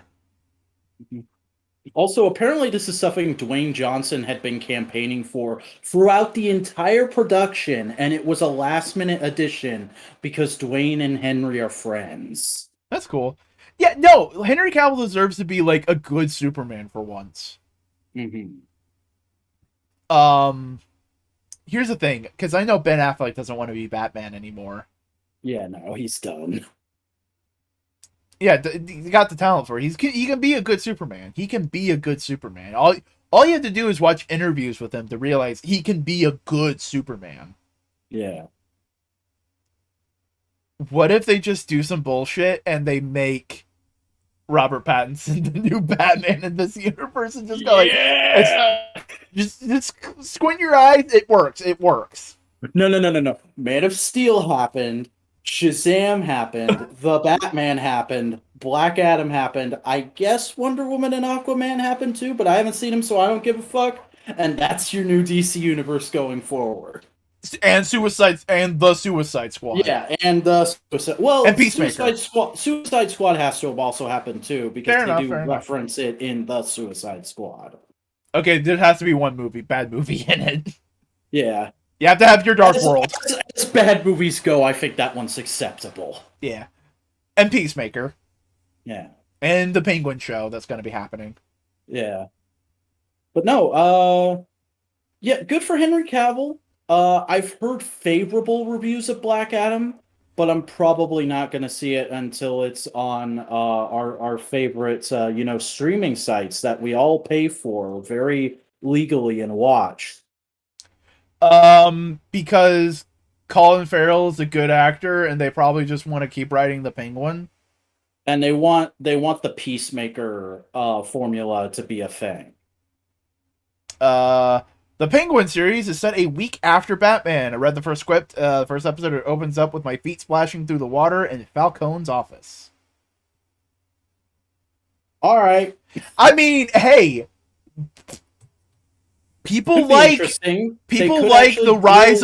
Also, apparently this is something Dwayne Johnson had been campaigning for throughout the entire production, and it was a last-minute addition because Dwayne and Henry are friends. That's cool. Yeah, no, Henry Cavill deserves to be like a good Superman for once. Here's the thing, because I know Ben Affleck doesn't want to be Batman anymore. Yeah, no, he's done. Yeah, he got the talent for it. He can be a good Superman. He can be a good Superman. All you have to do is watch interviews with him to realize he can be a good Superman. Yeah. What if they just do some bullshit and they make Robert Pattinson the new Batman in this universe and just go like, just squint your eyes. It works. No. Man of Steel happened. Shazam happened. The Batman happened. Black Adam happened. I guess Wonder Woman and Aquaman happened too, but I haven't seen him, so I don't give a fuck. And that's your new DC universe going forward. And the Suicide Squad. Yeah, and the and Peacemaker. Suicide Squad has to have also happened too, because Fair enough, do fair enough. reference it in the Suicide Squad. Okay, there has to be one bad movie in it. Yeah. You have to have your Dark World. As bad movies go, I think that one's acceptable. Yeah. And Peacemaker. Yeah. And the Penguin show that's going to be happening. Yeah. But no, yeah, good for Henry Cavill. I've heard favorable reviews of Black Adam, but I'm probably not going to see it until it's on our favorite, streaming sites that we all pay for very legally and watch. Because Colin Farrell is a good actor, and they probably just want to keep writing the Penguin. And they want the Peacemaker formula to be a thing. The Penguin series is set a week after Batman. I read the first script. The first episode, it opens up with my feet splashing through the water in Falcone's office. All right. I mean, hey, people like the rise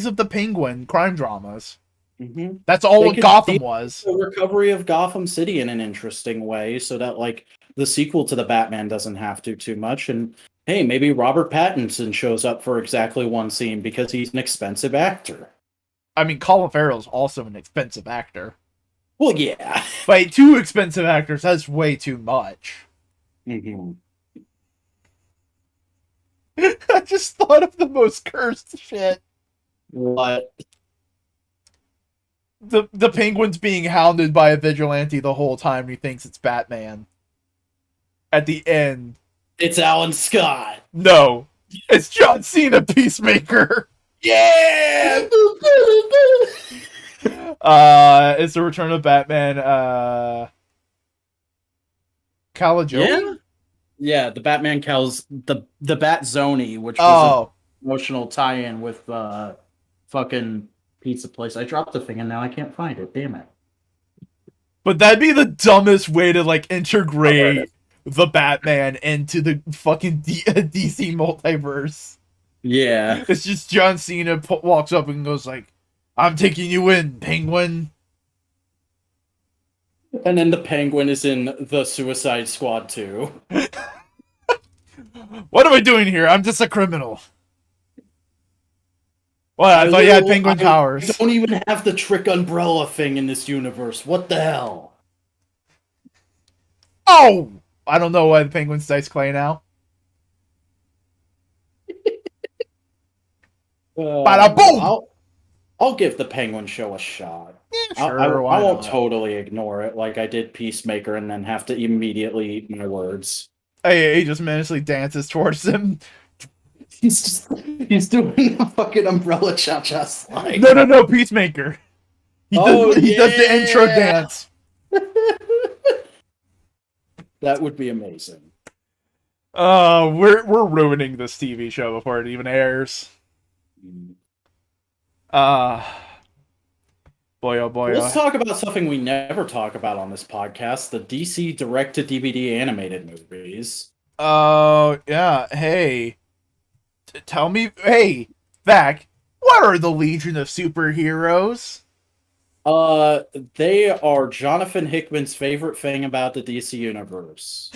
of the Penguin crime dramas. Mm-hmm. That's all what Gotham was. The recovery of Gotham City in an interesting way, so that like the sequel to the Batman doesn't have to too much. And hey, maybe Robert Pattinson shows up for exactly one scene because he's an expensive actor. I mean, Colin Farrell's also an expensive actor. Well, yeah. But 2 expensive actors, that's way too much. Mm-hmm. I just thought of the most cursed shit. What? The Penguin's being hounded by a vigilante the whole time. He thinks it's Batman. At the end, it's Alan Scott. No, it's John Cena, Peacemaker. Yeah. It's the return of Batman. Calajoe? Yeah, the Batman the Bat Zoni, which was an emotional tie-in with fucking pizza place. I dropped the thing and now I can't find it. Damn it. But that'd be the dumbest way to like integrate the Batman into the fucking DC multiverse. Yeah. It's just John Cena walks up and goes like, "I'm taking you in, Penguin." And then the Penguin is in the Suicide Squad too. What am I doing here? I'm just a criminal. Well, I thought you had penguin powers. You don't even have the trick umbrella thing in this universe. What the hell? Oh! I don't know why the Penguin's Dice Clay now. Bada boom! I'll give the Penguin show a shot. Yeah, sure, I won't totally ignore it like I did Peacemaker and then have to immediately eat my words. Hey, he just menacingly dances towards him. He's doing a fucking umbrella cha-cha slide. No, Peacemaker. He does the intro dance. That would be amazing. We're ruining this TV show before it even airs. Boy, oh boy. Let's talk about something we never talk about on this podcast, the DC direct-to-DVD animated movies. Oh, yeah. Hey. Tell me, hey, Vac, what are the Legion of Superheroes? They are Jonathan Hickman's favorite thing about the DC universe.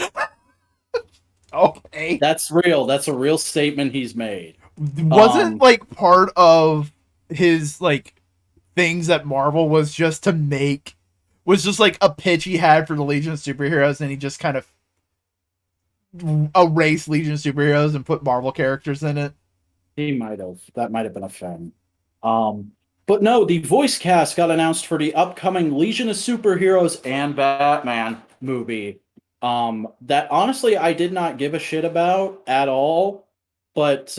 Okay. That's real. That's a real statement he's made. Wasn't, like, part of his, like, things that Marvel was just like a pitch he had for the Legion of Superheroes, and he just kind of erased Legion of Superheroes and put Marvel characters in it? He might have. That might have been a thing. But no, the voice cast got announced for the upcoming Legion of Superheroes and Batman movie. That honestly I did not give a shit about at all. But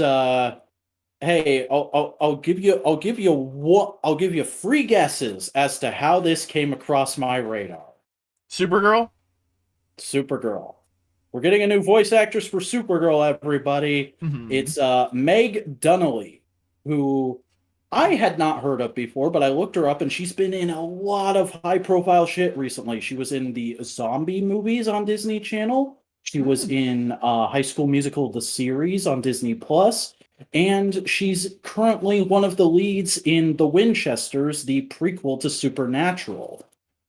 hey, I'll give you 3 guesses as to how this came across my radar. Supergirl. We're getting a new voice actress for Supergirl, everybody. Mm-hmm. It's Meg Dunnelly, who I had not heard of before, but I looked her up, and she's been in a lot of high-profile shit recently. She was in the zombie movies on Disney Channel. She was in High School Musical, the series on Disney+. and she's currently one of the leads in The Winchesters, the prequel to Supernatural.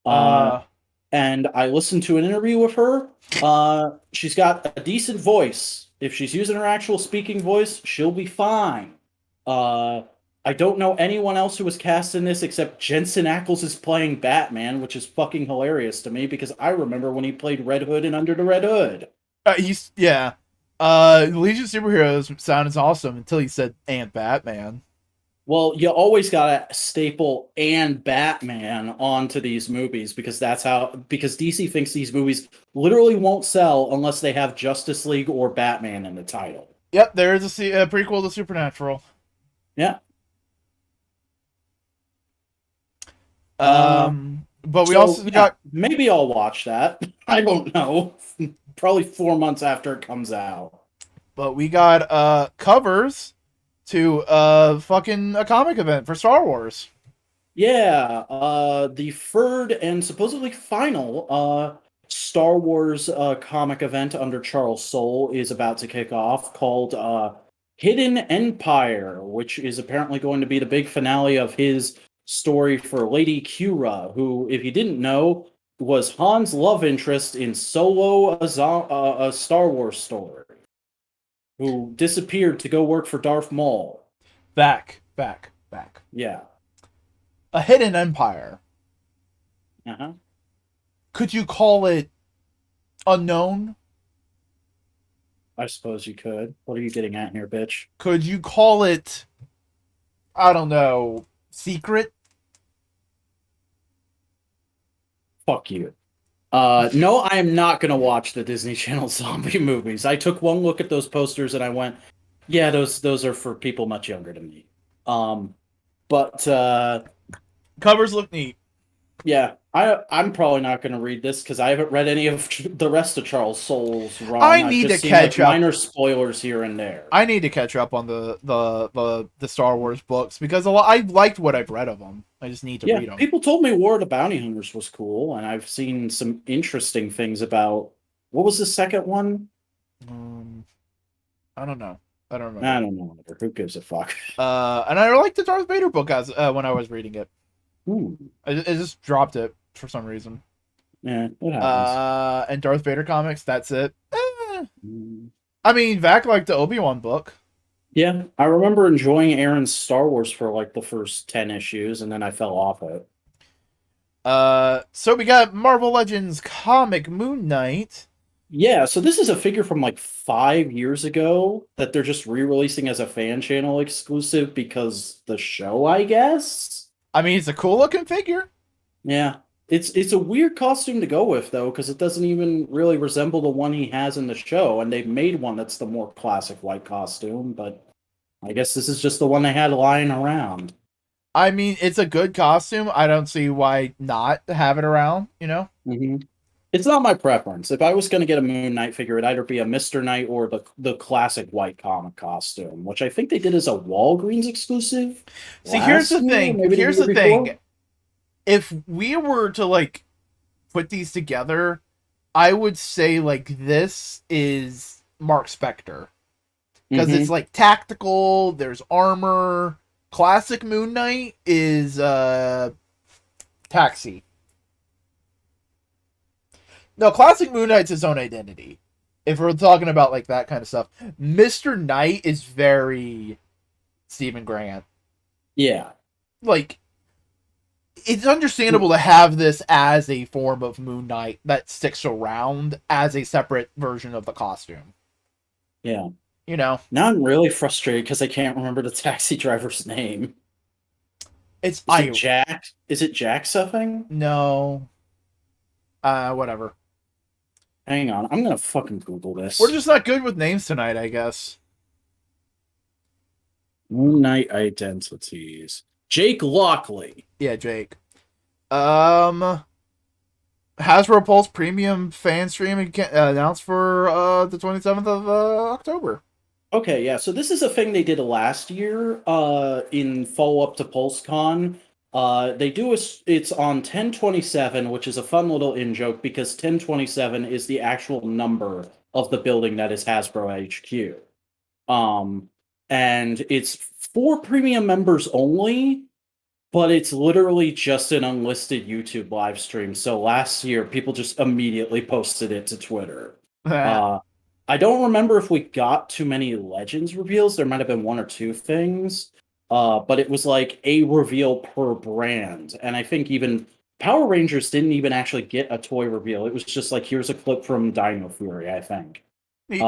Uh, Uh, and I listened to an interview with her. She's got a decent voice. If she's using her actual speaking voice, she'll be fine. Uh, I don't know anyone else who was cast in this except Jensen Ackles is playing Batman, which is fucking hilarious to me because I remember when he played Red Hood in Under the Red Hood. he's yeah. Legion of Superheroes sounded awesome until he said "and Batman." Well, you always gotta staple and Batman onto these movies because because DC thinks these movies literally won't sell unless they have Justice League or Batman in the title. Yep, there is a prequel to Supernatural. Yeah. But we So also yeah, got maybe I'll watch that. I don't know. Probably 4 months after it comes out. covers to fucking a comic event for Star Wars. Yeah, the third and supposedly final Star Wars comic event under Charles Soule is about to kick off called Hidden Empire, which is apparently going to be the big finale of his story for Lady Kira, who, if you didn't know, was Han's love interest in Solo, a Star Wars story, who disappeared to go work for Darth Maul. Back. Yeah. A hidden empire. Uh-huh. Could you call it unknown? I suppose you could. What are you getting at here, bitch? Could you call it, I don't know, secret? Fuck you. No, I am not going to watch the Disney Channel zombie movies. I took one look at those posters and I went, yeah, those are for people much younger than me. But Covers look neat. yeah, I'm probably not going to read this because I haven't read any of the rest of Charles Soule's run. I I've need just to seen, catch up. minor spoilers here and there. I need to catch up on the Star Wars books because I liked what I've read of them. I just need to read them. People told me War of the Bounty Hunters was cool, and I've seen some interesting things about what was the second one? I don't know. I don't remember. I don't know. Who gives a fuck? And I liked the Darth Vader book as when I was reading it. I just dropped it for some reason. Yeah, it happens. And Darth Vader comics, that's it. I mean, Vac liked the Obi-Wan book. Yeah, I remember enjoying Aaron's Star Wars for like the first 10 issues, and then I fell off it. So we got Marvel Legends comic Moon Knight. Yeah, so this is a figure from like 5 years ago that they're just re-releasing as a fan channel exclusive because the show, I guess. I mean, it's a cool looking figure. Yeah, it's a weird costume to go with though, because it doesn't even really resemble the one he has in the show, and they've made one that's the more classic white costume, but I guess this is just the one they had lying around. I mean, it's a good costume. I don't see why not have it around, you know? Mm-hmm. It's not my preference. If I was going to get a Moon Knight figure, it'd either be a Mr. Knight or the classic white comic costume, which I think they did as a Walgreens exclusive. See, here's the thing. Here's the thing. If we were to like put these together, I would say like this is Mark Spector. Because it's like tactical, there's armor. Classic Moon Knight is Taxi. No, classic Moon Knight's his own identity. If we're talking about like that kind of stuff. Mr. Knight is very Stephen Grant. Yeah. Like, it's understandable to have this as a form of Moon Knight that sticks around as a separate version of the costume. Yeah. You know? Now I'm really frustrated because I can't remember the taxi driver's name. Is it Jack? Is it Jack something? No. Whatever. Hang on, I'm gonna fucking Google this. We're just not good with names tonight, I guess. Moon Knight identities. Jake Lockley. Yeah, Jake. Hasbro Pulse Premium fan stream announced for the 27th of October. Okay, yeah. So this is a thing they did last year in follow-up to PulseCon. It's on 1027, which is a fun little in-joke because 1027 is the actual number of the building that is Hasbro HQ. and it's for premium members only, but it's literally just an unlisted YouTube live stream. So last year, people just immediately posted it to Twitter. I don't remember if we got too many Legends reveals. There might have been one or two things, but it was like a reveal per brand. And I think even Power Rangers didn't even actually get a toy reveal. It was just like, here's a clip from Dino Fury, I think. Neat.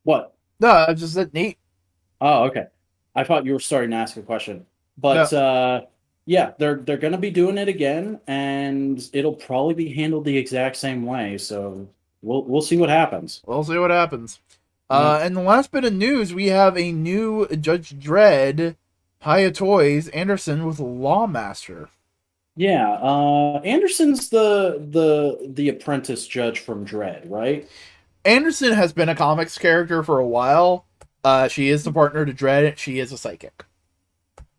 What? No, I just said neat. Oh, okay. I thought you were starting to ask a question. But yeah, they're gonna be doing it again, and it'll probably be handled the exact same way. So we'll see what happens. We'll see what happens. Yeah. And the last bit of news, we have a new Judge Dredd, Hiya Toys, Anderson with Lawmaster. Yeah, Anderson's the apprentice judge from Dredd, right? Anderson has been a comics character for a while. She is the partner to Dredd. She is a psychic.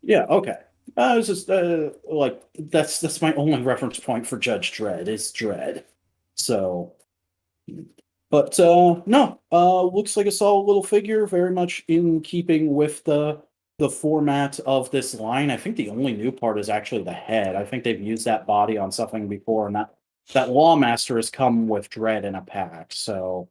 Yeah, okay. I was just like that's my only reference point for Judge Dredd is Dredd. So, but no, looks like a solid little figure, very much in keeping with the format of this line. I think the only new part is actually the head. I think they've used that body on something before, and that Lawmaster has come with Dredd in a pack. So,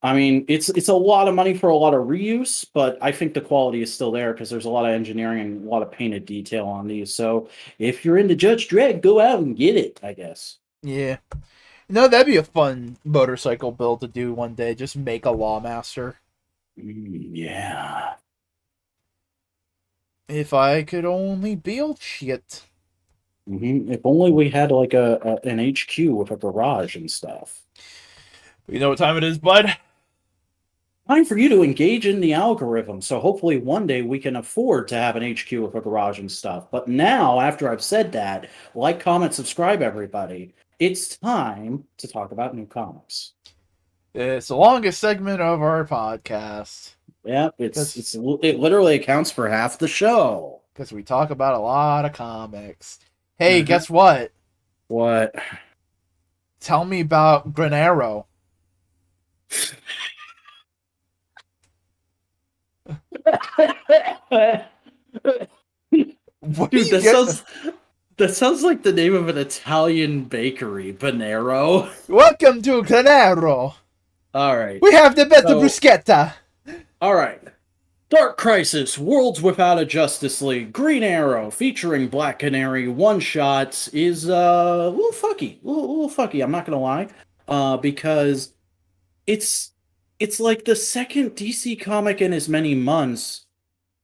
I mean, it's a lot of money for a lot of reuse, but I think the quality is still there because there's a lot of engineering and a lot of painted detail on these. So if you're into Judge Dredd, go out and get it, I guess. Yeah. No, that'd be a fun motorcycle build to do one day. Just make a Lawmaster. Yeah. If I could only build shit. If only we had like an HQ with a garage and stuff. You know what time it is, bud? Time for you to engage in the algorithm. So hopefully one day we can afford to have an HQ with a garage and stuff. But now, after I've said that, like, comment, subscribe, everybody. It's time to talk about new comics. It's the longest segment of our podcast. Yep, it literally accounts for half the show. Because we talk about a lot of comics. Hey, guess what? What? Tell me about Green Arrow. Dude, that sounds like the name of an Italian bakery, Bonero. Welcome to Green Arrow. All right. We have the best bruschetta. All right. Dark Crisis, Worlds Without a Justice League, Green Arrow, featuring Black Canary, one-shots, is a little fucky. A little fucky, I'm not going to lie. Because it's like the second DC comic in as many months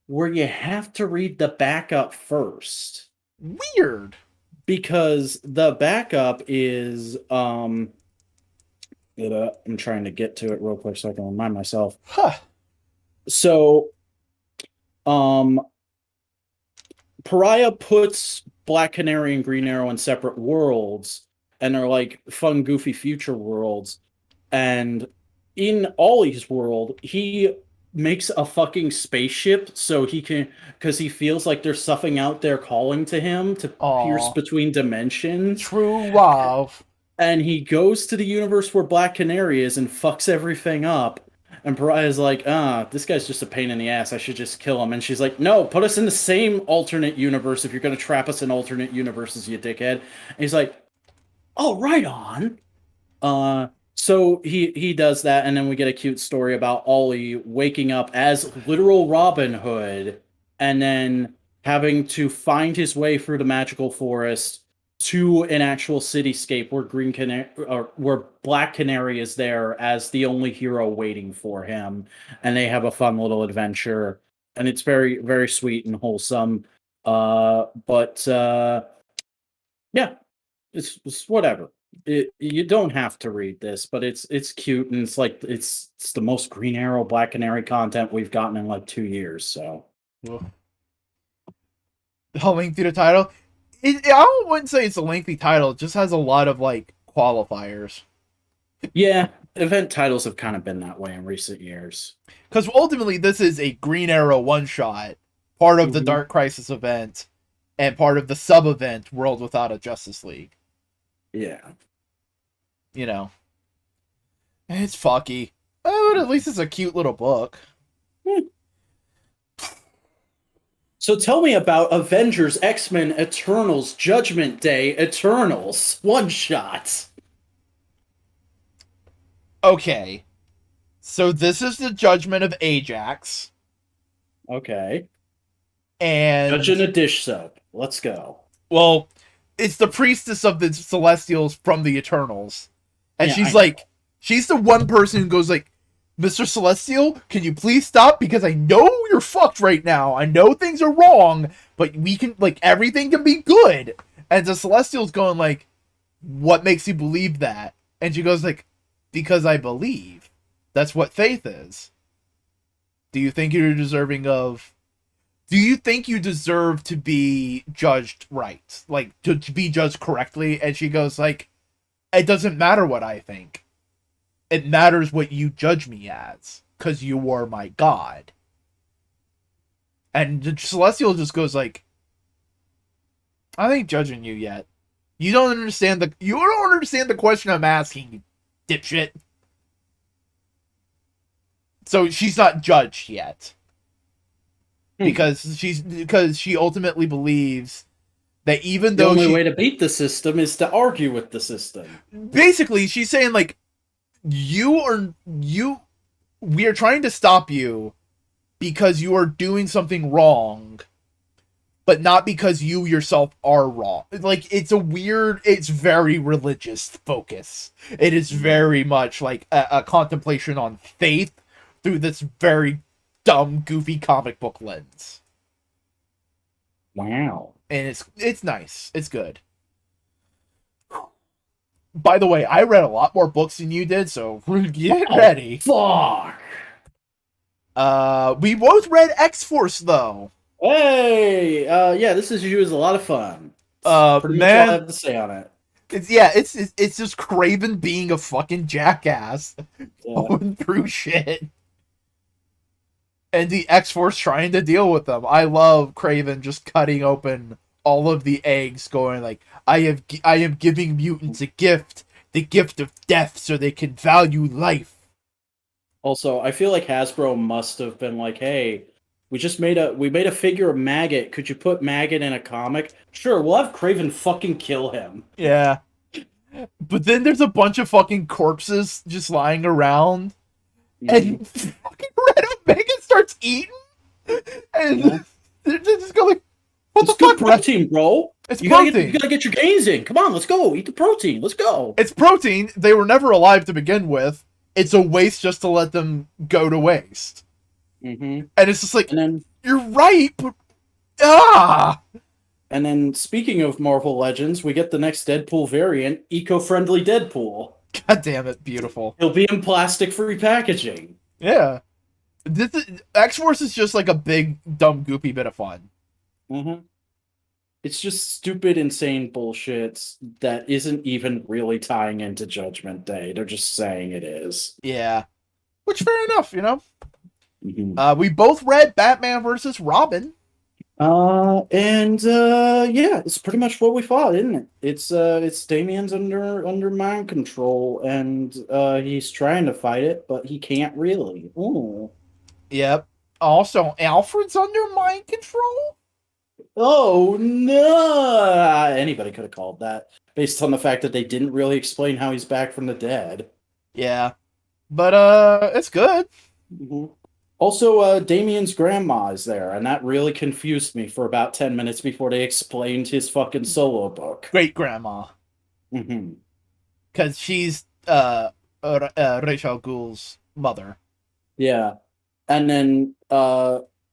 where you have to read the backup first. Weird. Because the backup is... I'm trying to get to it real quick so I can remind myself. So... Pariah puts Black Canary and Green Arrow in separate worlds, and they're like fun, goofy future worlds. And in Ollie's world, he makes a fucking spaceship so he can, because he feels like there's something out there calling to him to pierce between dimensions. True love. And he goes to the universe where Black Canary is and fucks everything up. And Pariah's like, this guy's just a pain in the ass. I should just kill him. And she's like, no, put us in the same alternate universe if you're going to trap us in alternate universes, you dickhead. And he's like, oh, right on. So he does that, and then we get a cute story about Ollie waking up as literal Robin Hood and then having to find his way through the magical forest to an actual cityscape where Black Canary is there as the only hero waiting for him, and they have a fun little adventure, and it's very, very sweet and wholesome. Yeah, it's whatever. You don't have to read this, but it's cute, and it's like it's the most Green Arrow, Black Canary content we've gotten in like 2 years. So, Humming through the title. I wouldn't say it's a lengthy title. It just has a lot of, like, qualifiers. Yeah, event titles have kind of been that way in recent years. Because ultimately, this is a Green Arrow one-shot, part of the Dark Crisis event, and part of the sub-event, World Without a Justice League. Yeah. You know. It's fucky. Oh, but at least it's a cute little book. Hmm. So tell me about Avengers, X-Men, Eternals, Judgment Day, Eternals, one shot. Okay. So this is the Judgment of Ajax. Okay. Judge in And, a dish soap. Let's go. well, it's the priestess of the Celestials from the Eternals. And Yeah, I she's know. like, she's the one person who goes like, Mr. Celestial, can you please stop? Because I know you're fucked right now. I know things are wrong, but we can, like, everything can be good. And the Celestial's going like, what makes you believe that? And she goes like, because I believe. That's what faith is. Do you think you're deserving of... Do you think you deserve to be judged right? Like, to be judged correctly? And she goes like, it doesn't matter what I think. It matters what you judge me as, because you are my god. And the Celestial just goes like, I ain't judging you yet. You don't understand the question I'm asking, you dipshit. So she's not judged yet. Because she ultimately believes that even The though only way to beat the system is to argue with the system. basically she's saying like, we are trying to stop you because you are doing something wrong, but not because you yourself are wrong. Like, it's very religious focus. It is very much like a contemplation on faith through this very dumb, goofy comic book lens. Wow. And it's nice. It's good. By the way, I read a lot more books than you did, so get ready. Fuck. We both read X-Force though. Hey, yeah, this issue is a lot of fun. Pretty much all I Man, have to say on it. it's just Craven being a fucking jackass, Yeah. going through shit, and the X-Force trying to deal with them. I love Craven just cutting open all of the eggs, going like, I am giving mutants a gift, the gift of death, so they can value life. Also, I feel like Hasbro must have been like, "Hey, we made a figure of Maggot. Could you put Maggot in a comic? Sure, we'll have Craven fucking kill him." Yeah. But then there's a bunch of fucking corpses just lying around, and fucking Red Omega starts eating, and they're just going like, what It's the good fuck? protein, bro. It's You protein. gotta get your gains in. Come on, let's go. Eat the protein. Let's go. It's protein. They were never alive to begin with. It's a waste just to let them go to waste. Mm-hmm. And it's just like, And then, you're right, but ah. and then, speaking of Marvel Legends, we get the next Deadpool variant, eco-friendly Deadpool. God damn it, beautiful. He'll be in plastic-free packaging. Yeah. X-Force is just like a big, dumb, goofy bit of fun. Mm-hmm. It's just stupid, insane bullshit that isn't even really tying into Judgment Day. They're just saying it is. Yeah. Which, fair enough, you know? Mm-hmm. We both read Batman versus Robin. Yeah, it's pretty much what we thought, isn't it? It's Damien's under mind control, and he's trying to fight it, but he can't really. Ooh. Yep. Also, Alfred's under mind control? Oh no! Anybody could have called that, based on the fact that they didn't really explain how he's back from the dead. Yeah. But, it's good. Mm-hmm. Also, Damien's grandma is there, and that really confused me for about 10 minutes before they explained his fucking solo book. Great grandma. Mm-hmm. Because she's, Rachel Ghoul's mother. Yeah. And then,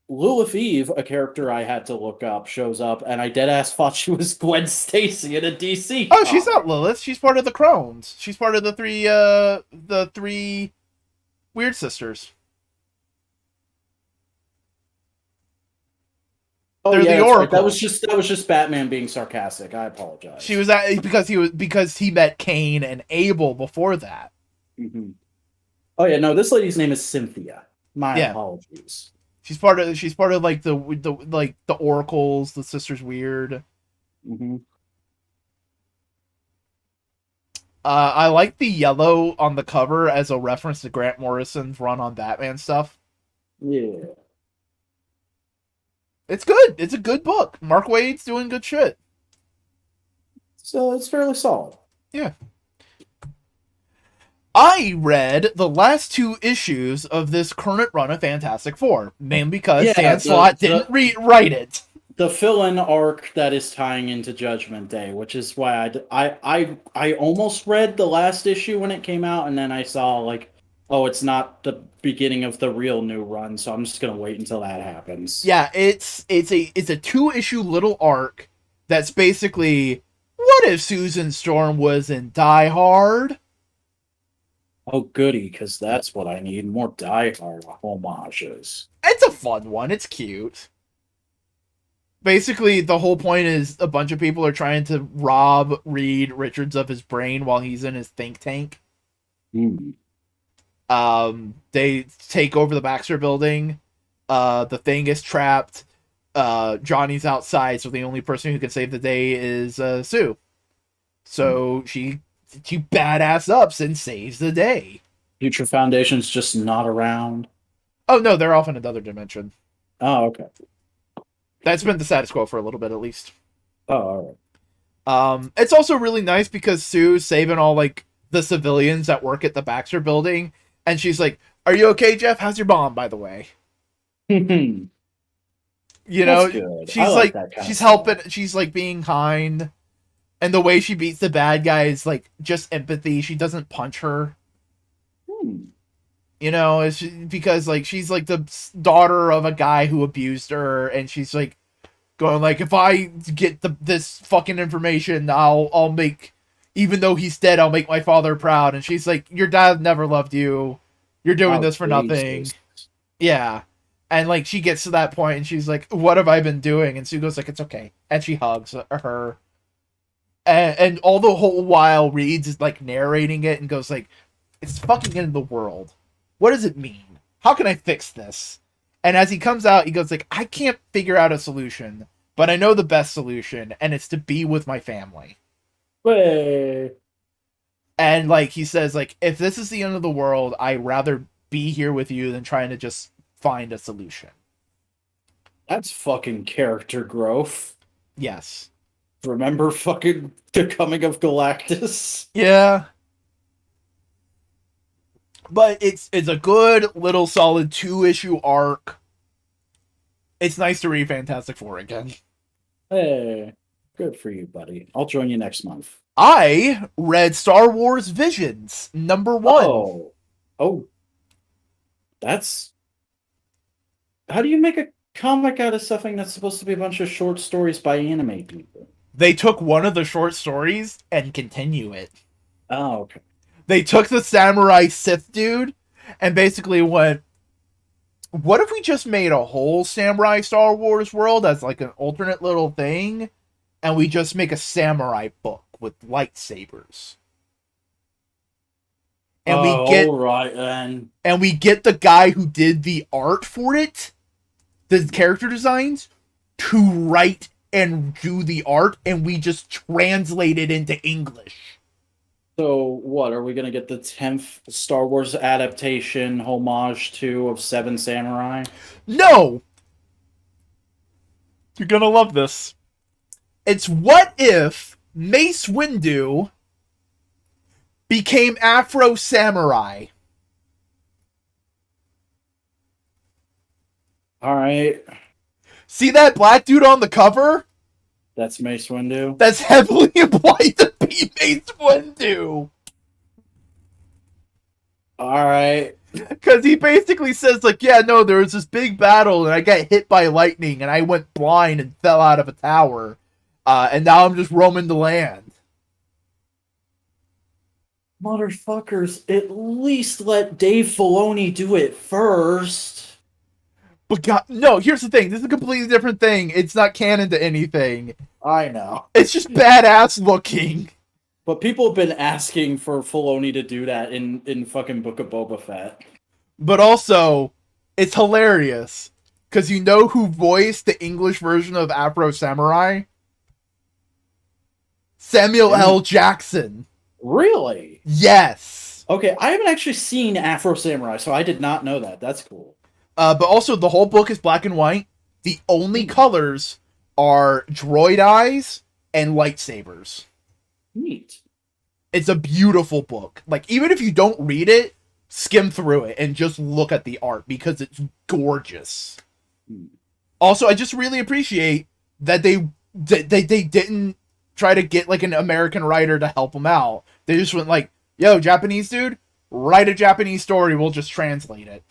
Lilith Eve, a character I had to look up, shows up, and I deadass thought she was Gwen Stacy in a DC Oh, comic. she's not Lilith. She's part of the Crones. She's part of the three Weird Sisters. Oh, They're yeah, the that's right. That Oracle. was just Batman being sarcastic. I apologize. She was because he met Cain and Abel before that. Mm-hmm. Oh yeah, no, this lady's name is Cynthia. My Yeah. apologies. She's part of like the Oracles, the Sisters Weird. Mm-hmm. I like the yellow on the cover as a reference to Grant Morrison's run on Batman stuff. Yeah. It's good. It's a good book. Mark Waid's doing good shit. So it's fairly solid. Yeah. I read the last two issues of this current run of Fantastic Four, mainly because Dan Slott didn't write it. The fill-in arc that is tying into Judgment Day, which is why I almost read the last issue when it came out, and then I saw like, oh, it's not the beginning of the real new run, so I'm just gonna wait until that happens. Yeah, it's a 2-issue little arc that's basically, what if Susan Storm was in Die Hard? Oh, goody, because that's what I need. More Die Hard homages. It's a fun one. It's cute. Basically, the whole point is a bunch of people are trying to rob Reed Richards of his brain while he's in his think tank. Mm. They take over the Baxter building. The Thing is trapped. Johnny's outside, so the only person who can save the day is Sue. So she badass ups and saves the day. Future Foundation's just not around. Oh no, they're off in another dimension. Oh, okay. That's been the status quo for a little bit at least. Oh, all right. It's also really nice because Sue's saving all like the civilians that work at the Baxter building, and she's like, "Are you okay, Jeff? How's your bomb, by the way?" You know, she's like she's helping. She's like being kind. And the way she beats the bad guy is like just empathy. She doesn't punch her. You know, it's because like she's like the daughter of a guy who abused her, and she's like going like, if I get this fucking information, I'll make, even though he's dead, I'll make my father proud. And she's like, your dad never loved you. You're doing this for nothing. Yeah. And like she gets to that point, and she's like, what have I been doing? And Sue goes like, it's okay, and she hugs her. And all the whole while Reed's like narrating it and goes like, it's fucking end of the world. What does it mean? How can I fix this? And as he comes out, he goes like, I can't figure out a solution, but I know the best solution, and it's to be with my family. Way. And like he says, like, if this is the end of the world, I'd rather be here with you than trying to just find a solution. That's fucking character growth. Yes. Remember fucking the coming of Galactus? Yeah. But it's a good little solid 2-issue arc. It's nice to read Fantastic Four again. Hey, good for you, buddy. I'll join you next month. I read Star Wars Visions #1. Oh. That's... How do you make a comic out of something that's supposed to be a bunch of short stories by anime people? They took one of the short stories and continue it. Oh, okay. They took the samurai Sith dude and basically went, what if we just made a whole samurai Star Wars world as like an alternate little thing, and we just make a samurai book with lightsabers? And we get right then. And we get the guy who did the art for it, the character designs, to write and do the art, and we just translate it into English. So what, are we going to get the 10th Star Wars adaptation homage to of Seven Samurai? No! You're gonna love this. It's what if Mace Windu became Afro Samurai? Alright. See that black dude on the cover? That's Mace Windu? That's heavily implied to be Mace Windu. Alright. Because he basically says, like, yeah, no, there was this big battle, and I got hit by lightning, and I went blind and fell out of a tower, and now I'm just roaming the land. Motherfuckers, at least let Dave Filoni do it first. But God, no, here's the thing. This is a completely different thing. It's not canon to anything. I know. It's just badass looking. But people have been asking for Filoni to do that in fucking Book of Boba Fett. But also, it's hilarious. Because you know who voiced the English version of Afro Samurai? Samuel L. Jackson. Really? Yes. Okay, I haven't actually seen Afro Samurai, so I did not know that. That's cool. But also the whole book is black and white. The only Hmm. colors are droid eyes and lightsabers. Neat. It's a beautiful book. Like, even if you don't read it, skim through it and just look at the art because it's gorgeous. Hmm. Also, I just really appreciate that they didn't try to get like an American writer to help them out. They just went like, "Yo, Japanese dude, write a Japanese story. We'll just translate it."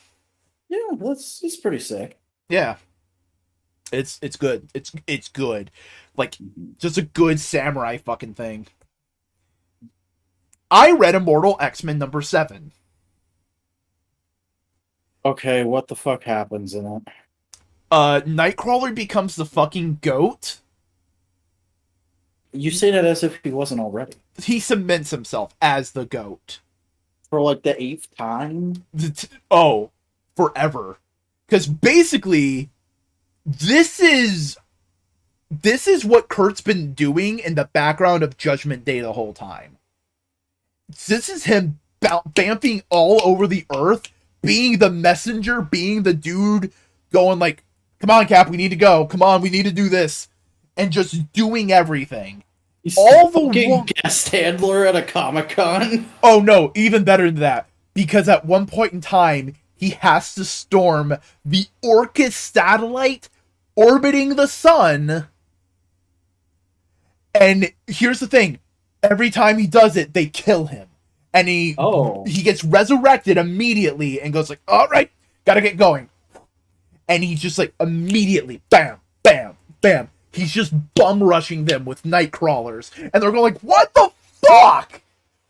Yeah, it's pretty sick. Yeah, it's good. It's good. Like, Mhm. just a good samurai fucking thing. I read Immortal X-Men #7. Okay, what the fuck happens in it? Nightcrawler becomes the fucking goat. You say that as if he wasn't already. He cements himself as the goat. For like the 8th time? Oh, forever. Because basically, this is what Kurt's been doing in the background of Judgment Day the whole time. This is him vamping all over the earth, being the messenger, being the dude going like, "Come on, Cap, we need to go. Come on, we need to do this," and just doing everything. He's All the fucking guest handler at a Comic-Con. Oh no, even better than that. Because at one point in time, he has to storm the Orcus satellite orbiting the sun. And here's the thing. Every time he does it, they kill him. And he gets resurrected immediately and goes like, "All right, gotta get going." And he's just like immediately, bam, bam, bam. He's just bum rushing them with night crawlers. And they're going like, "What the fuck?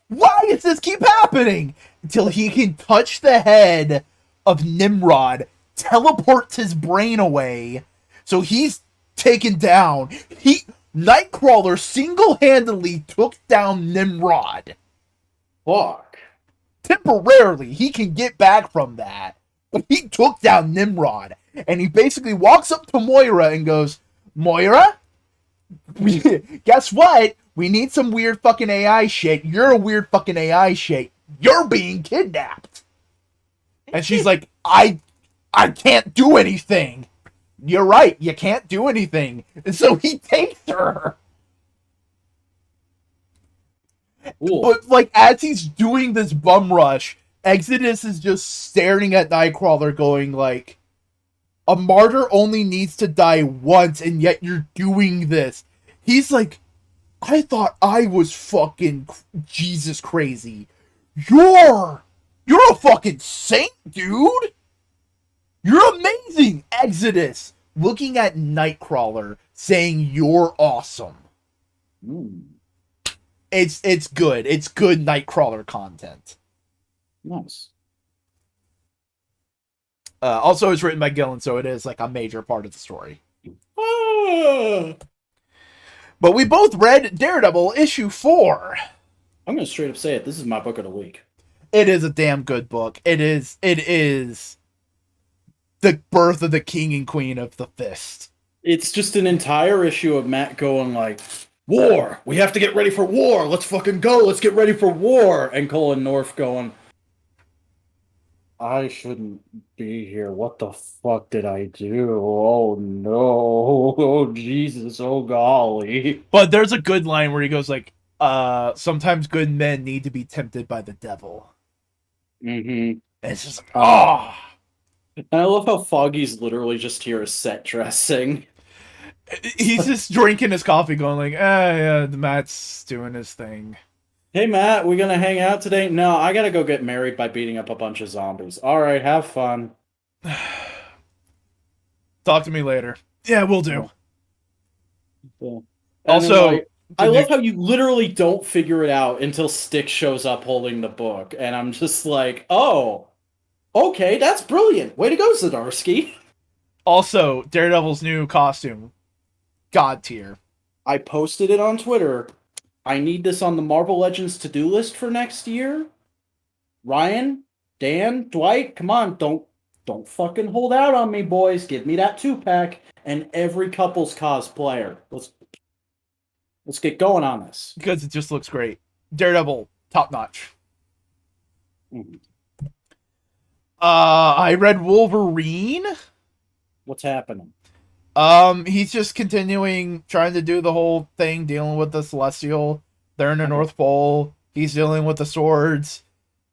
Why does this keep happening?" Until he can touch the head of Nimrod, teleports his brain away, so he's taken down. Nightcrawler single-handedly took down Nimrod. Fuck. Temporarily, he can get back from that, but he took down Nimrod, and he basically walks up to Moira and goes, "Moira, guess what? We need some weird fucking AI shit. You're a weird fucking AI shit. You're being kidnapped." And she's like, I can't do anything. "You're right, you can't do anything." And so he takes her. Cool. But like as he's doing this bum rush, Exodus is just staring at Nightcrawler going like, "A martyr only needs to die once, and yet you're doing this." He's like, "I thought I was fucking Jesus crazy. You're a fucking saint, dude. You're amazing." Exodus looking at Nightcrawler saying, "You're awesome." Mm, It's good. It's good Nightcrawler content. nice. Also, it's written by Gillen, so it is like a major part of the story. Ah! But we both read Daredevil issue 4. I'm gonna straight up say it. This is my book of the week. It is a damn good book. It is the birth of the king and queen of the fist. It's just an entire issue of Matt going like, "War! We have to get ready for war! Let's fucking go! Let's get ready for war!" And Colin North going, "I shouldn't be here. What the fuck did I do? Oh no! Oh Jesus! Oh golly!" But there's a good line where he goes like, "Sometimes good men need to be tempted by the devil." Mm-hmm. And it's just like, oh. And I love how Foggy's literally just here as set dressing. He's just drinking his coffee, going like, yeah, Matt's doing his thing." "Hey Matt, we gonna hang out today?" "No, I gotta go get married by beating up a bunch of zombies." "All right, have fun." Talk to me later. Yeah, we'll do. Yeah. Also, like, I love how you literally don't figure it out until Stick shows up holding the book, and I'm just like, "Oh, okay, that's brilliant. Way to go, Zdarsky." Also, Daredevil's new costume, god tier. I posted it on Twitter. I need this on the Marvel Legends to-do list for next year. Ryan, Dan, Dwight, come on, don't fucking hold out on me, boys. Give me that 2-pack and every couple's cosplayer. Let's get going on this. Because it just looks great. Daredevil, top notch. Mhm. I read Wolverine. What's happening? He's just continuing trying to do the whole thing, dealing with the Celestial. They're in the Okay. North Pole. He's dealing with the swords.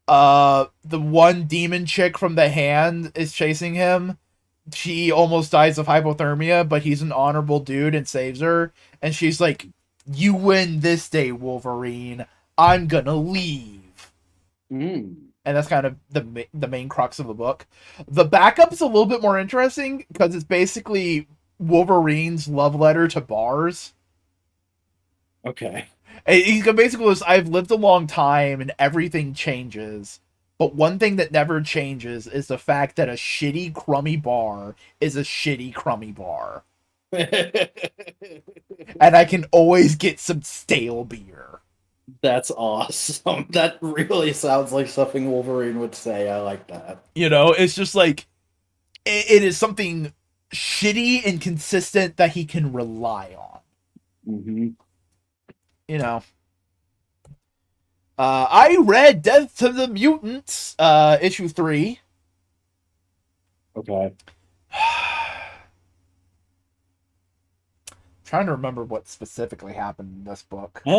The one demon chick from the hand is chasing him. She almost dies of hypothermia, but he's an honorable dude and saves her. And she's like, "You win this day, Wolverine. I'm gonna leave." Mm. And that's kind of the main crux of the book. The backup's a little bit more interesting because it's basically Wolverine's love letter to bars. Okay. He's basically, I've lived a long time and everything changes, but one thing that never changes is the fact that a shitty, crummy bar is a shitty, crummy bar. And I can always get some stale beer. That's awesome. That really sounds like something Wolverine would say. I like that. You know, it's just like, it is something shitty and consistent that he can rely on. Mm-hmm. You know. I read Death to the Mutants, issue 3. Okay. Trying to remember what specifically happened in this book. What's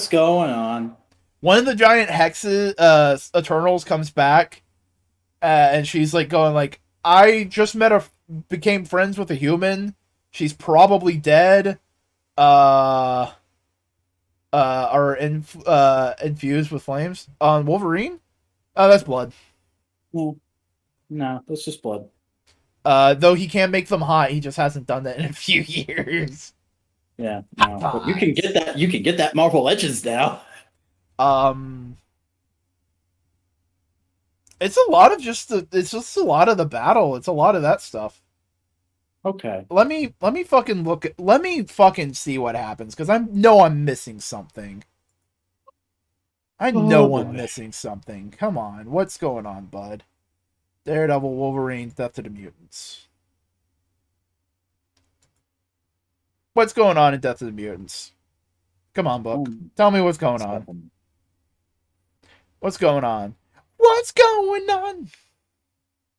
going on? One of the giant hexes, Eternals comes back, and she's like going like, "I just became friends with a human. She's probably dead. Or infused with flames on Wolverine. Oh, that's blood. No, that's just blood. Though he can make them hot, he just hasn't done that in a few years. Yeah, no. But you can get that. You can get that Marvel Legends now. It's a lot of it's just a lot of the battle. It's a lot of that stuff. Okay. Let me fucking let me fucking see what happens, because I know I'm missing something. I'm missing something. Come on, what's going on, bud? Daredevil, Wolverine, Death to the Mutants. What's going on in Death to the Mutants? Come on, book. Tell me what's going on. What's going on? What's going on?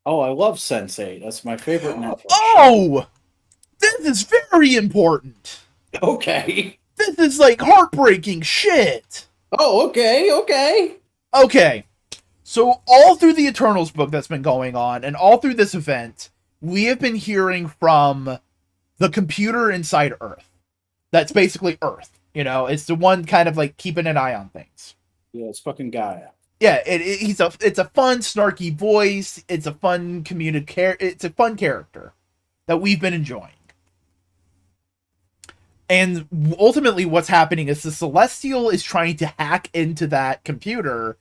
Oh, I love Sense8. That's my favorite Netflix show. This is very important. Okay. This is like heartbreaking shit. Oh, okay. Okay. So all through the Eternals book that's been going on, and all through this event, we have been hearing from the computer inside Earth. That's basically Earth. You know, it's the one kind of like keeping an eye on things. Yeah, it's fucking Gaia. Yeah, it's a fun, snarky voice. It's a fun it's a fun character that we've been enjoying. And ultimately what's happening is the Celestial is trying to hack into that computer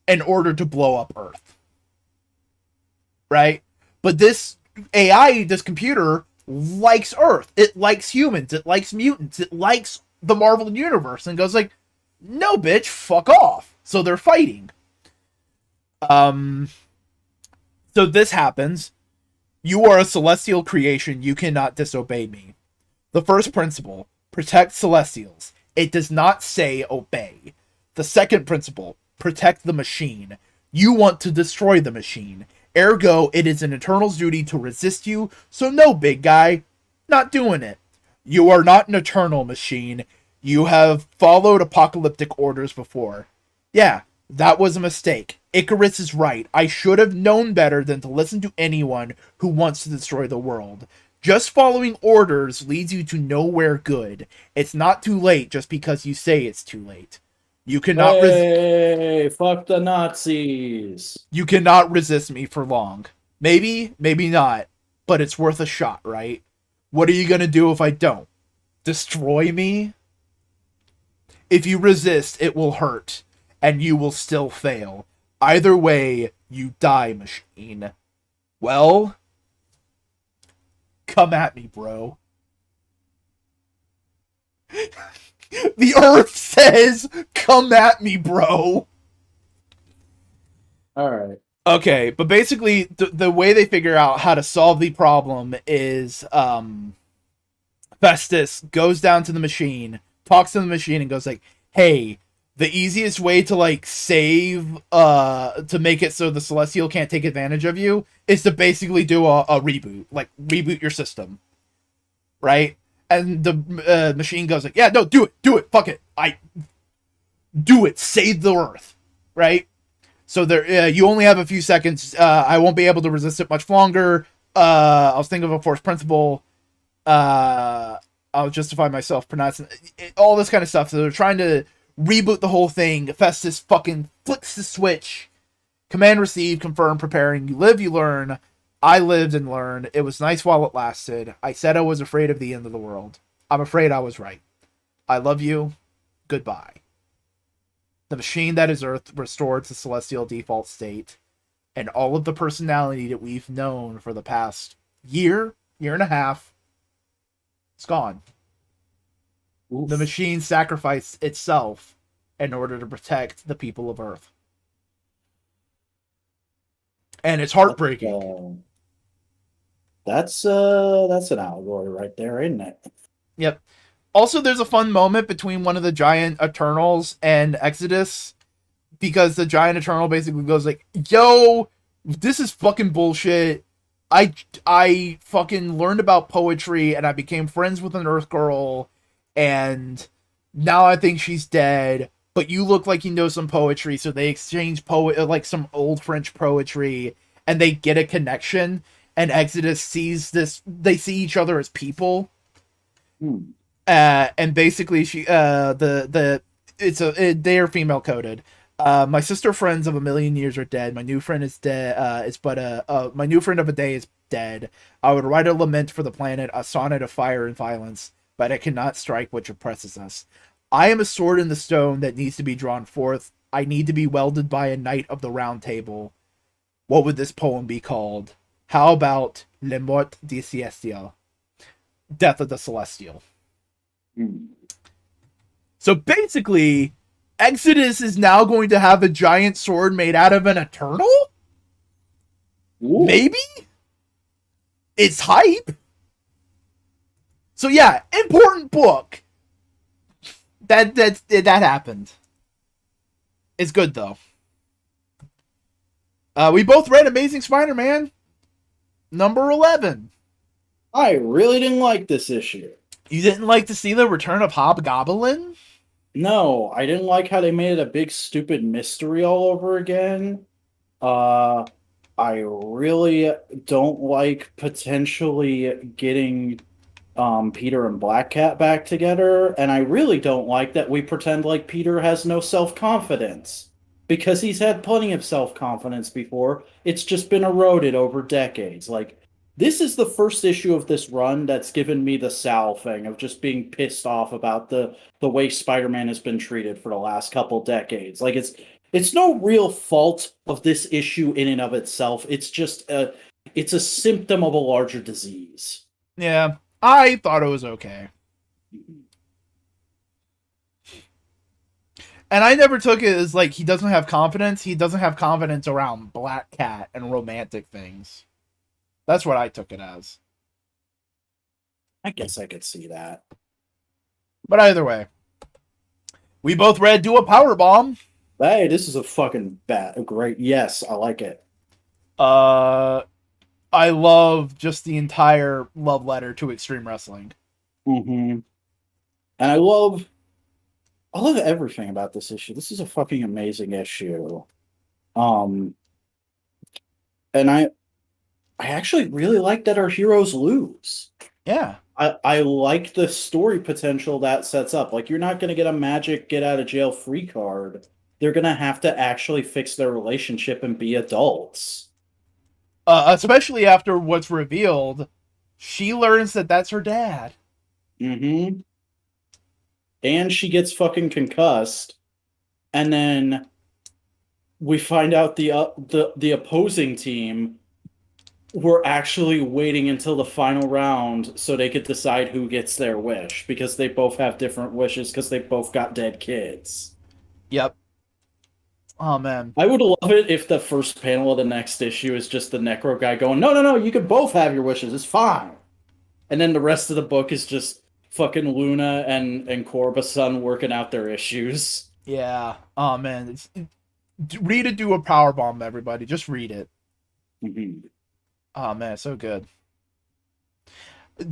in order to blow up Earth. Right? But this AI, this computer, likes Earth. It likes humans. It likes mutants. It likes the Marvel Universe. And goes like, no, bitch, fuck off. So they're fighting. So this happens. You are a celestial creation. You cannot disobey me. The first principle, protect celestials. It does not say obey. The second principle, protect the machine. You want to destroy the machine. Ergo, it is an Eternal's duty to resist you. So no, big guy, not doing it. You are not an Eternal machine. You have followed apocalyptic orders before. Yeah, that was a mistake. Icarus is right. I should have known better than to listen to anyone who wants to destroy the world. Just following orders leads you to nowhere good. It's not too late just because you say it's too late. You cannot fuck the Nazis. You cannot resist me for long. Maybe, maybe not. But it's worth a shot, right? What are you gonna do if I don't? Destroy me? If you resist, it will hurt. And you will still fail. Either way, you die, machine. Well, come at me, bro. The Earth says, come at me, bro. Alright. Okay, but basically, the way they figure out how to solve the problem is, Festus goes down to the machine talks to the machine and goes like, "Hey, the easiest way to like save to make it so the Celestial can't take advantage of you is to basically do a reboot, like reboot your system, right?" And the machine goes like, "Yeah, no, do it, fuck it, I do it, save the Earth," right? So there, you only have a few seconds. I won't be able to resist it much longer. I'll think of a force principle. I'll justify myself pronouncing all this kind of stuff. So they're trying to reboot the whole thing. Festus fucking flicks the switch. Command received, confirm, preparing. You live, you learn. I lived and learned. It was nice while it lasted. I said I was afraid of the end of the world. I'm afraid I was right. I love you. Goodbye. The machine that is Earth restored to celestial default state, and all of the personality that we've known for the past year and a half, it's gone. Oof. The machine sacrificed itself in order to protect the people of Earth. And it's heartbreaking. That's an allegory right there, isn't it? Yep. Also, there's a fun moment between one of the giant Eternals and Exodus, because the giant Eternal basically goes like, "Yo, this is fucking bullshit. I fucking learned about poetry and I became friends with an Earth girl, and now I think she's dead. But you look like you know some poetry," so they exchange like some old French poetry, and they get a connection. And Exodus sees this; they see each other as people. And basically, they are female coded. My sister friends of a million years are dead. My new friend is dead. My new friend of a day is dead. I would write a lament for the planet, a sonnet of fire and violence, but I cannot strike which oppresses us. I am a sword in the stone that needs to be drawn forth. I need to be welded by a knight of the round table. What would this poem be called? How about Le Mort du Celestial? Death of the Celestial. So basically, Exodus is now going to have a giant sword made out of an Eternal? Ooh. Maybe? It's hype. So yeah, important book. That happened. It's good though. We both read Amazing Spider-Man number 11. I really didn't like this issue. You didn't like to see the return of Hobgoblin? No, I didn't like how they made it a big stupid mystery all over again. I really don't like potentially getting Peter and Black Cat back together, and I really don't like that we pretend like Peter has no self-confidence, because he's had plenty of self-confidence before. It's just been eroded over decades. Like, this is the first issue of this run that's given me the Sal thing of just being pissed off about the way Spider-Man has been treated for the last couple decades. Like, it's no real fault of this issue in and of itself. It's just it's a symptom of a larger disease. Yeah, I thought it was okay. And I never took it as like he doesn't have confidence. He doesn't have confidence around Black Cat and romantic things. That's what I took it as. I guess I could see that. But either way, we both read Do a Powerbomb. Hey, this is a fucking great. Yes, I like it. I love just the entire love letter to Extreme Wrestling. And I love everything about this issue. This is a fucking amazing issue. And I actually really like that our heroes lose. Yeah. I like the story potential that sets up. Like, you're not going to get a magic get out of jail free card. They're going to have to actually fix their relationship and be adults. Especially after what's revealed, she learns that that's her dad. And she gets fucking concussed. And then we find out the opposing team were actually waiting until the final round so they could decide who gets their wish, because they both have different wishes because they both got dead kids. Yep. Oh, man. I would love it if the first panel of the next issue is just the Necro guy going, no, you can both have your wishes. It's fine. And then the rest of the book is just fucking Luna and Corba's son working out their issues. Yeah. Oh man, read it. Do a power bomb, everybody. Just read it. Mhm. Oh man, so good.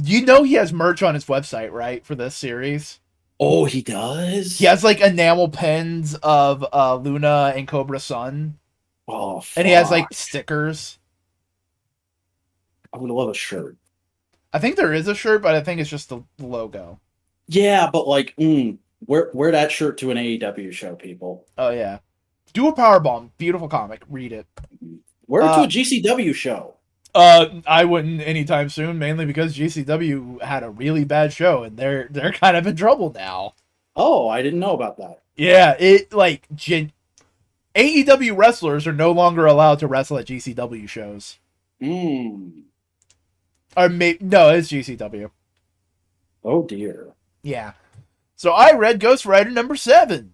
You know he has merch on his website, right? For this series, Oh, he he does? has like enamel pins of Luna and Cobra Sun, Oh, and he has fuck. like stickers. I would love a shirt. I think there is a shirt, but I think it's just the logo. Yeah, but like, wear that shirt to an AEW show, people. Oh yeah, do a power bomb. Beautiful comic. Read it. Wear it to Uh, a GCW show. I wouldn't anytime soon, mainly because GCW had a really bad show, and they're kind of in trouble now. Oh, I didn't know about that. Yeah, it like AEW wrestlers are no longer allowed to wrestle at GCW shows. Mm. Or no, it's GCW. Oh dear. Yeah. So I read Ghost Rider #7.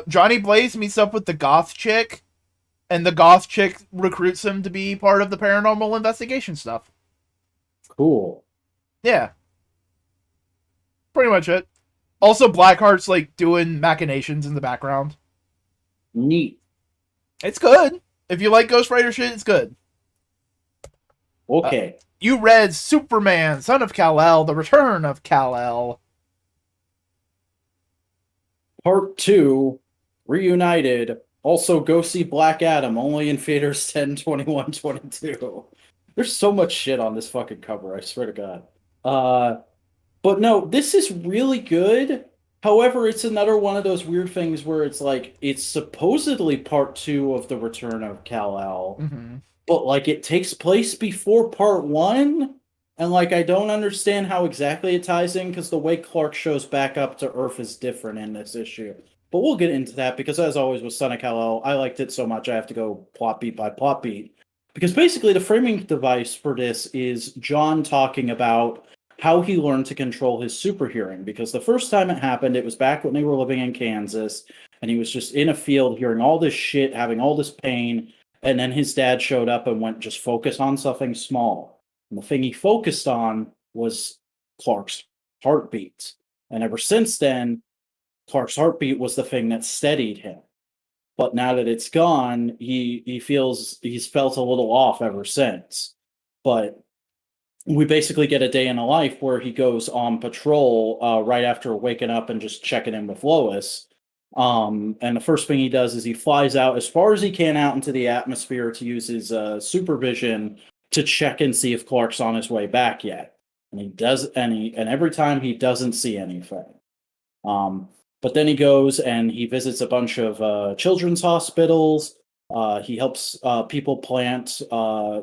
Johnny Blaze meets up with the goth chick, and the goth chick recruits him to be part of the paranormal investigation stuff. Cool. Yeah, pretty much it. Also, Blackheart's like doing machinations in the background. Neat. It's good. If you like Ghost Rider shit, it's good. Uh, Okay. you read Superman, Son of Kal-El, The Return of Kal-El. Part 2, Reunited. Also, go see Black Adam, only in theaters 10, 21, 22. There's so much shit on this fucking cover, I swear to God. But no, this is really good. However, it's another one of those weird things where it's like, it's supposedly part 2 of The Return of Kal-El, Mm-hmm. but like it takes place before part 1. And like, I don't understand how exactly it ties in because the way Clark shows back up to Earth is different in this issue. But we'll get into that because, as always, with Son of Kal-El, I liked it so much I have to go plot beat by plot beat. Because basically, the framing device for this is John talking about how he learned to control his super hearing. Because the first time it happened, it was back when they were living in Kansas, and he was just in a field hearing all this shit, having all this pain. And then his dad showed up and went, just focus on something small. And the thing he focused on was Clark's heartbeat. And ever since then, Clark's heartbeat was the thing that steadied him. But now that it's gone, he feels he's felt a little off ever since. But we basically get a day in a life where he goes on patrol right after waking up and just checking in with Lois. And the first thing he does is he flies out as far as he can out into the atmosphere to use his supervision to check and see if Clark's on his way back yet. And he does, and every time he doesn't see anything. Um, but then he goes and he visits a bunch of children's hospitals. He helps people plant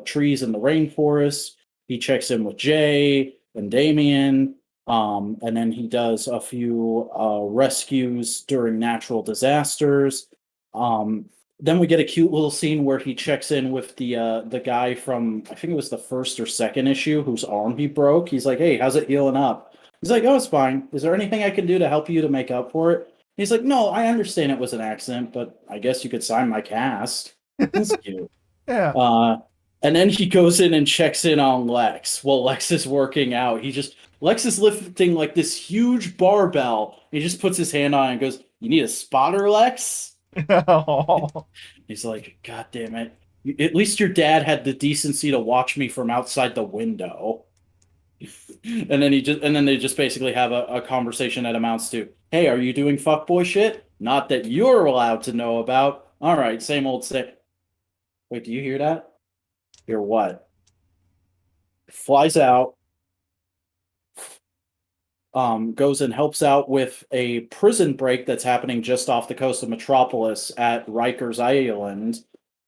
trees in the rainforest. He checks in with Jay and Damien. And then he does a few rescues during natural disasters. Then we get a cute little scene where he checks in with the guy from, I think it was the first or second issue, whose arm he broke. He's like, "Hey, how's it healing up?" He's like, "Oh, it's fine. Is there anything I can do to help you to make up for it?" He's like, "No, I understand it was an accident, but I guess you could sign my cast." That's cute. Yeah. Uh, and then he goes in and checks in on Lex while Lex is working out. Lex is lifting like this huge barbell. He just puts his hand on it and goes, "You need a spotter, Lex?" He's like, "God damn it. At least your dad had the decency to watch me from outside the window." And then they just basically have a conversation that amounts to, "Hey, are you doing fuckboy shit? Not that you're allowed to know about. All right, same old say." Wait, do you hear that? Hear what? Flies out, goes and helps out with a prison break that's happening just off the coast of Metropolis at Rikers Island,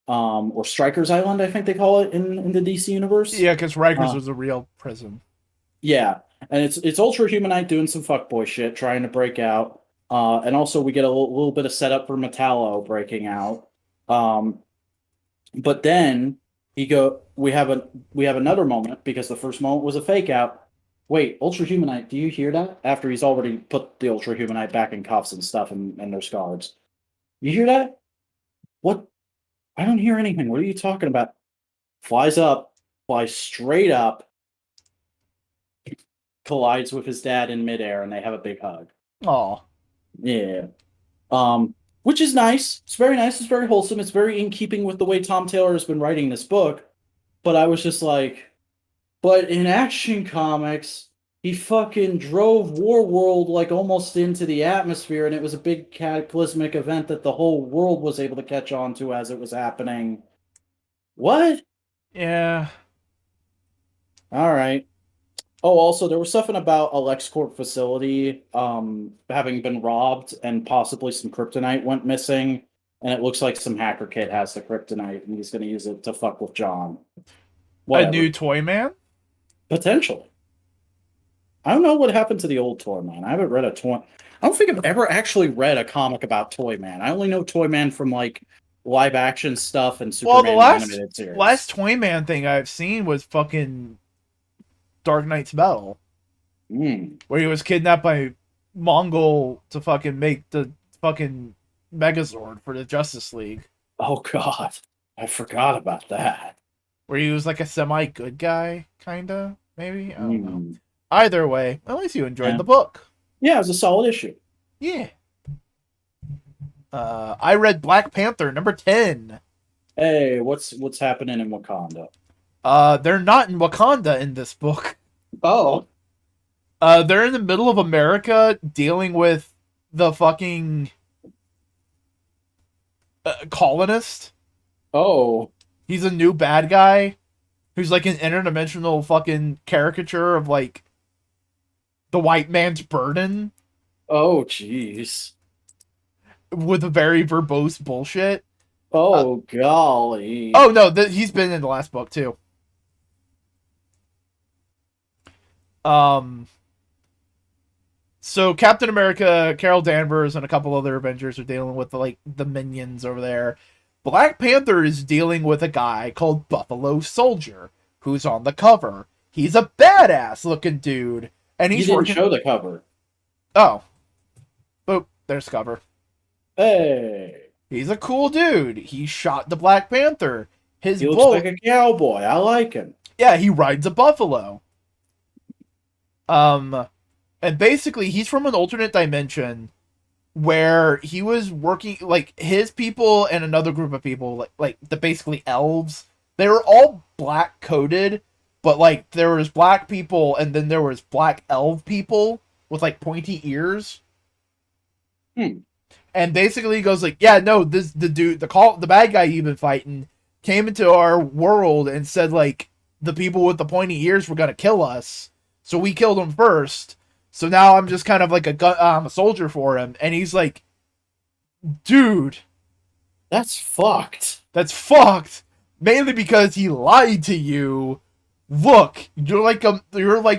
or Strikers Island, I think they call it in the DC universe. Yeah, because Rikers Uh, was a real prison. yeah, and it's Ultra Humanite doing some fuckboy shit, trying to break out. And also we get a little bit of setup for Metallo breaking out. Um, but then we have another moment because the first moment was a fake out. Wait, Ultra Humanite, do you hear that? After he's already put the Ultra Humanite back in cuffs and stuff and their scarves. You hear that? What? I don't hear anything. What are you talking about? Flies up, flies straight up, collides with his dad in midair, and they have a big hug. Oh, Yeah. Which is nice. It's very nice. It's very wholesome. It's very in keeping with the way Tom Taylor has been writing this book. But I was just like, but in Action Comics, he fucking drove Warworld like almost into the atmosphere, and it was a big cataclysmic event that the whole world was able to catch on to as it was happening. What? yeah. All right. Oh, also, there was something about a LexCorp facility having been robbed and possibly some kryptonite went missing. And it looks like some hacker kid has the kryptonite and he's going to use it to fuck with John. A Whatever. new Toy Man? Potentially. I don't know what happened to the old Toy Man. I haven't read a Toy... I don't think I've ever actually read a comic about Toy Man. I only know Toy Man from, like, live-action stuff and Superman Well, the animated series. last Toy Man thing I've seen was fucking Dark Knight's Battle. Where he was kidnapped by Mongol to fucking make the fucking Megazord for the Justice League. Oh, God. I forgot about that. Where he was like a semi-good guy, kinda, maybe? I don't know. Either way, at least you enjoyed the book. Yeah, it was a solid issue. Yeah. I read Black Panther, number 10. Hey, what's happening in Wakanda? They're not in Wakanda in this book. Oh. They're in the middle of America dealing with the fucking colonist. Oh. He's a new bad guy who's like an interdimensional fucking caricature of like the white man's burden. Oh, jeez. With a very verbose bullshit. Oh, golly. Oh, no, he's been in the last book, too. So Captain America, Carol Danvers, and a couple other Avengers are dealing with the minions over there. Black Panther is dealing with a guy called Buffalo Soldier, who's on the cover. He's a badass looking dude, and he's didn't show the cover. Oh, boop! There's the cover. Hey, he's a cool dude. He shot the Black Panther. He looks like a cowboy. I like him. Yeah, he rides a buffalo. And basically, he's from an alternate dimension where he was working, like, his people and another group of people, like the basically elves, they were all black coded, but, like, there was black people and then there was black elf people with, like, pointy ears. And basically he goes like, yeah, no, the bad guy you've been fighting came into our world and said, like, the people with the pointy ears were gonna kill us, so we killed him first. So now I'm just kind of like a soldier for him. And he's like, dude. That's fucked. That's fucked. Mainly because he lied to you. Look, you're like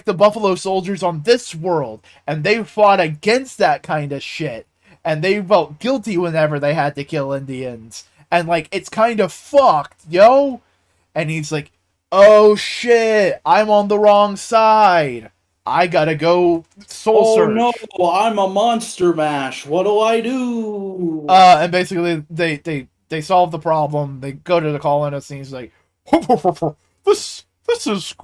the Buffalo Soldiers on this world. And they fought against that kind of shit. And they felt guilty whenever they had to kill Indians. And, like, it's kind of fucked, yo. And he's like, oh shit, I'm on the wrong side. I gotta go soul search. Oh no, I'm a monster mash. What do I do? And basically they solve the problem. They go to the colonist and he's like, this is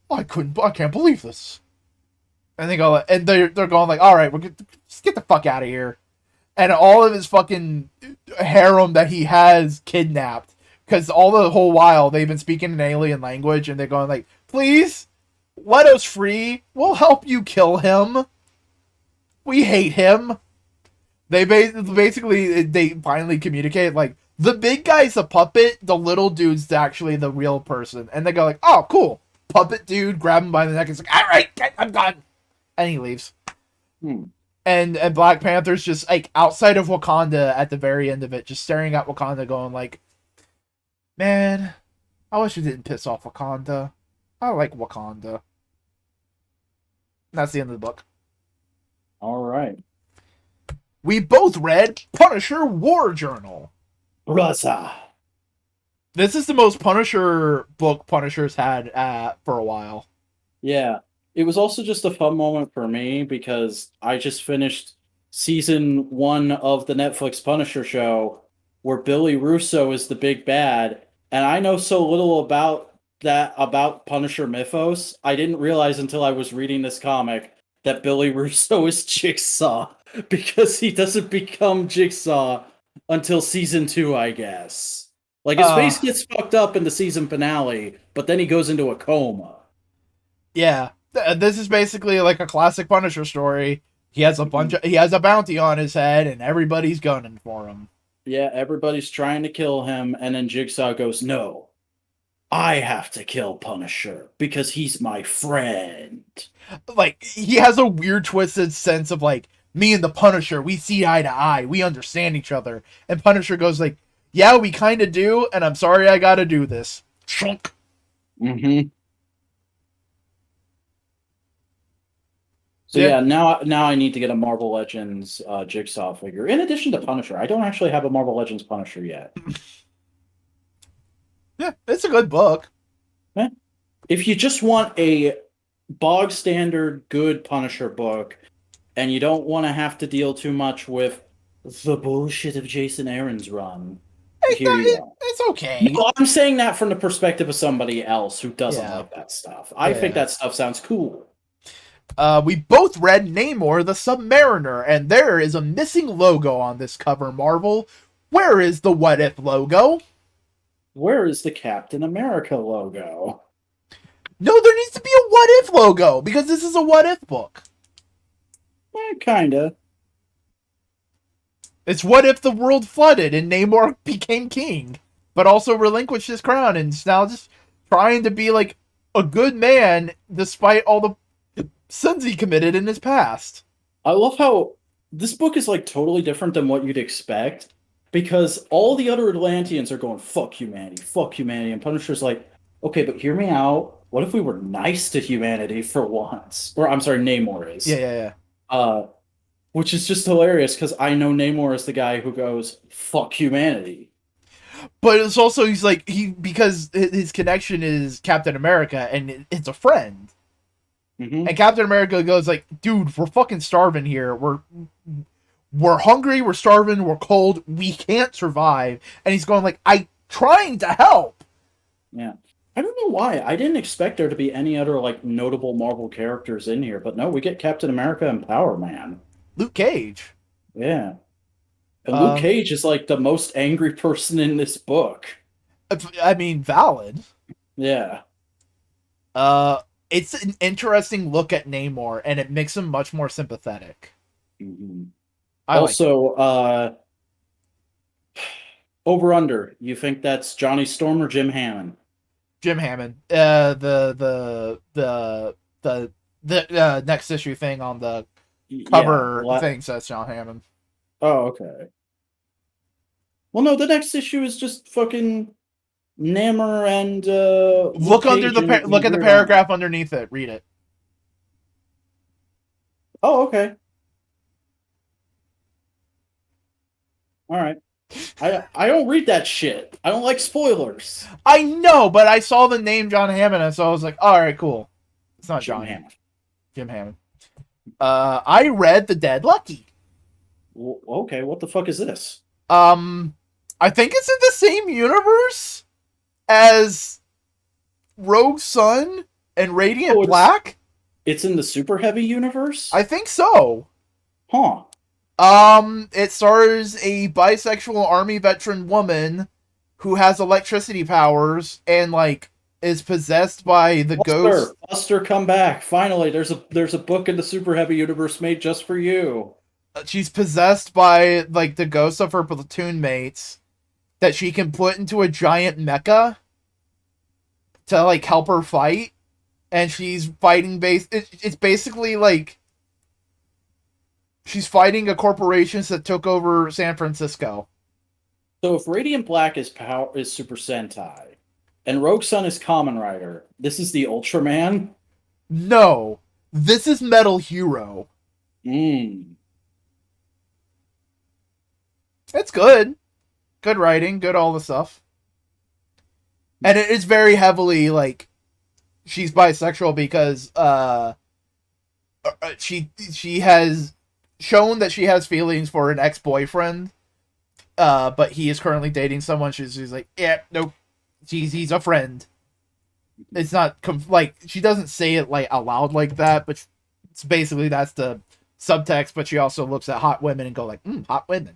I can't believe this. And they go and they're going like, all right, just get the fuck out of here. And all of his fucking harem that he has kidnapped. Because all the whole while, they've been speaking an alien language, and they're going like, please, let us free. We'll help you kill him. We hate him. They finally communicate, like, the big guy's a puppet, the little dude's actually the real person. And they go like, oh, cool. Puppet dude, grab him by the neck, and it's like, all right, I'm done. And he leaves. And Black Panther's just, like, outside of Wakanda at the very end of it, just staring at Wakanda going like, man, I wish we didn't piss off Wakanda. I like Wakanda. That's the end of the book. All right. We both read Punisher War Journal. Raza. This is the most Punisher book Punisher's had for a while. Yeah. It was also just a fun moment for me because I just finished season 1 of the Netflix Punisher show where Billy Russo is the big bad, and I know so little about that about Punisher mythos, I didn't realize until I was reading this comic that Billy Russo is Jigsaw because he doesn't become Jigsaw until season 2, I guess. Like his face gets fucked up in the season finale, but then he goes into a coma. Yeah. This is basically like a classic Punisher story. He has he has a bounty on his head and everybody's gunning for him. Yeah, everybody's trying to kill him, and then Jigsaw goes, "No, I have to kill Punisher because he's my friend." Like, he has a weird twisted sense of like, me and the Punisher, we see eye to eye, we understand each other. And Punisher goes like, yeah, we kind of do, and I'm sorry I gotta do this. Shunk. Mm-hmm. So yeah, now I need to get a Marvel Legends Jigsaw figure. In addition to Punisher, I don't actually have a Marvel Legends Punisher yet. Yeah, it's a good book. If you just want a bog standard good Punisher book, and you don't want to have to deal too much with the bullshit of Jason Aaron's run, It's okay. No, I'm saying that from the perspective of somebody else who doesn't like that stuff. I think that stuff sounds cool. We both read Namor the Submariner, and there is a missing logo on this cover, Marvel. Where is the What If logo? Where is the Captain America logo? No, there needs to be a What If logo, because this is a What If book. Kinda. It's what if the world flooded and Namor became king, but also relinquished his crown and is now just trying to be like a good man despite all the sins he committed in his past. I love how this book is like totally different than what you'd expect, because all the other Atlanteans are going, fuck humanity, and Punisher's like, okay, but hear me out. What if we were nice to humanity for once? Or I'm sorry, Namor is. Yeah. Which is just hilarious because I know Namor is the guy who goes, fuck humanity. But it's also, he's like, because his connection is Captain America and it's a friend. Mm-hmm. And Captain America goes like, dude, we're fucking starving here. We're hungry, we're starving, we're cold, we can't survive. And he's going like, I'm trying to help. Yeah. I don't know why. I didn't expect there to be any other like notable Marvel characters in here, but no, we get Captain America and Power Man. Luke Cage. Yeah. And Luke Cage is like the most angry person in this book. I mean, valid. Yeah. It's an interesting look at Namor, and it makes him much more sympathetic. Mm-hmm. Also, over under, you think that's Johnny Storm or Jim Hammond? Jim Hammond. The next issue thing on the cover thing says John Hammond. Oh, okay. Well, no, the next issue is just fucking Namor and look under look at the paragraph underneath it. Read it. Oh, okay. All right. I don't read that shit. I don't like spoilers. I know, but I saw the name John Hammond, and so I was like, all right, cool. It's not John Hammond. Jim Hammond. I read The Dead Lucky. Well, okay, what the fuck is this? I think it's in the same universe as Rogue Sun and Radiant Black. It's in the Super Heavy universe? I think so. Huh. It stars a bisexual army veteran woman who has electricity powers and like is possessed by the ghost. Buster, come back! Finally, there's a book in the Super Heavy universe made just for you. She's possessed by like the ghosts of her platoon mates that she can put into a giant mecha to like help her fight, and she's fighting it's basically like she's fighting a corporation that took over San Francisco. So if Radiant Black is Super Sentai, and Rogue Sun is Kamen Rider, this is the Ultraman? No, this is Metal Hero. It's good. Good writing, good all the stuff. And it is very heavily like she's bisexual because she has shown that she has feelings for an ex-boyfriend, but he is currently dating someone. She's like, yeah, nope, he's a friend. It's not like she doesn't say it like out loud like that, but it's basically that's the subtext. But she also looks at hot women and go like, hot women.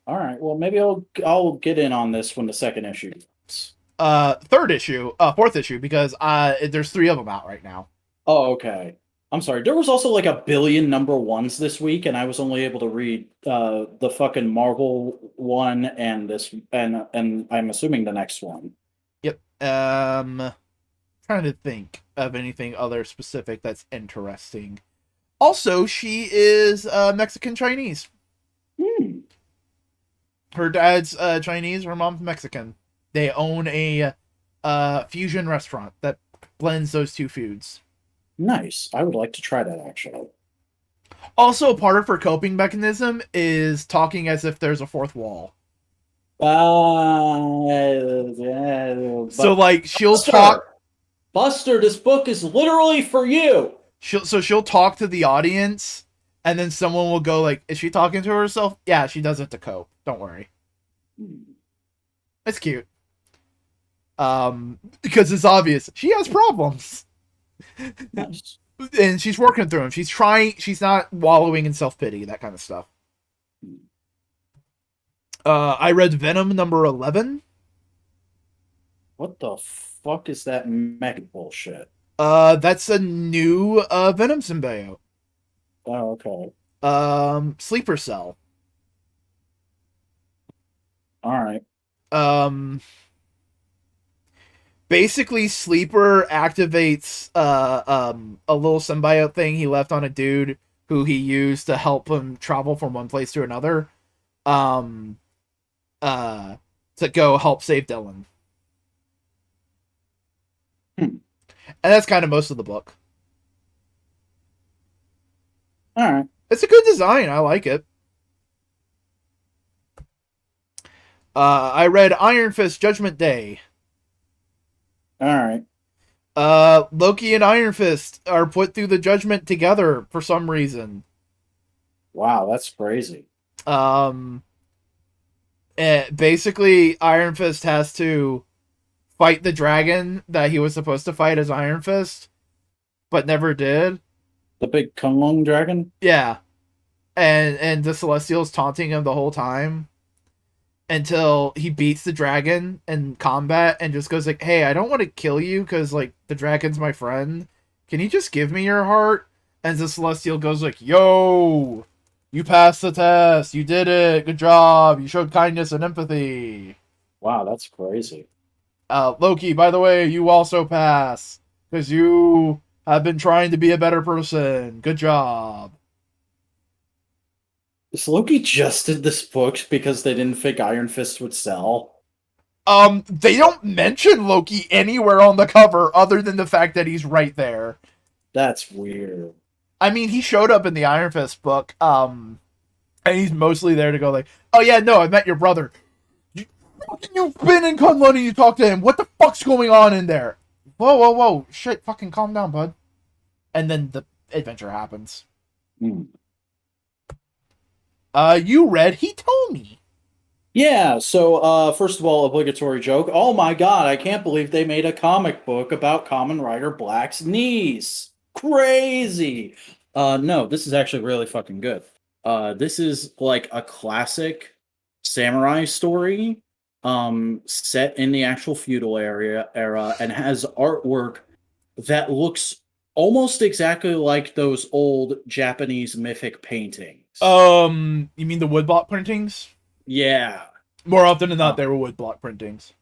All right. Well, maybe I'll get in on this when the second issue comes. Fourth issue, because there's 3 of them out right now. Oh, okay. I'm sorry. There was also like a billion number ones this week, and I was only able to read the fucking Marvel one and this, and I'm assuming the next one. Yep. Trying to think of anything other specific that's interesting. Also, she is Mexican Chinese. Her dad's Chinese, her mom's Mexican. They own a fusion restaurant that blends those 2 foods. Nice. I would like to try that actually. Also, part of her coping mechanism is talking as if there's a 4th wall. So, like, she'll talk. Buster, this book is literally for you. She'll talk to the audience, and then someone will go like, "Is she talking to herself?" Yeah, she does it to cope. Don't worry. It's cute. Because it's obvious she has problems. Nice. And she's working through them. She's trying. She's not wallowing in self-pity, that kind of stuff. I read Venom number 11. What the fuck is that mech bullshit? That's a new Venom symbiote. Oh, okay. Sleeper Cell. All right. Basically, Sleeper activates a little symbiote thing he left on a dude who he used to help him travel from one place to another. To go help save Dylan. And that's kind of most of the book. All right. It's a good design. I like it. I read Iron Fist Judgment Day. All right. Loki and Iron Fist are put through the judgment together for some reason. Wow, that's crazy. Basically, Iron Fist has to fight the dragon that he was supposed to fight as Iron Fist, but never did. The big Kunlun dragon? Yeah. And the Celestial's taunting him the whole time until he beats the dragon in combat and just goes like, "Hey, I don't want to kill you because, like, the dragon's my friend. Can you just give me your heart?" And the Celestial goes like, "Yo, you passed the test. You did it. Good job. You showed kindness and empathy." Wow, that's crazy. Loki, by the way, you also pass because you have been trying to be a better person. Good job. Is Loki just did this book because they didn't think Iron Fist would sell? They don't mention Loki anywhere on the cover other than the fact that he's right there. That's weird. I mean, he showed up in the Iron Fist book, and he's mostly there to go like, "Oh yeah, no, I met your brother. You've been in Kunlun and you talked to him. What the fuck's going on in there?" Whoa. Shit, fucking calm down, bud. And then the adventure happens. You read He Told Me. Yeah, so first of all, obligatory joke. Oh my god, I can't believe they made a comic book about Kamen Rider Black's niece. Crazy. No, this is actually really fucking good. This is like a classic samurai story set in the actual feudal era and has artwork that looks almost exactly like those old Japanese mythic paintings. You mean the woodblock printings? Yeah. More often than not, they were woodblock printings.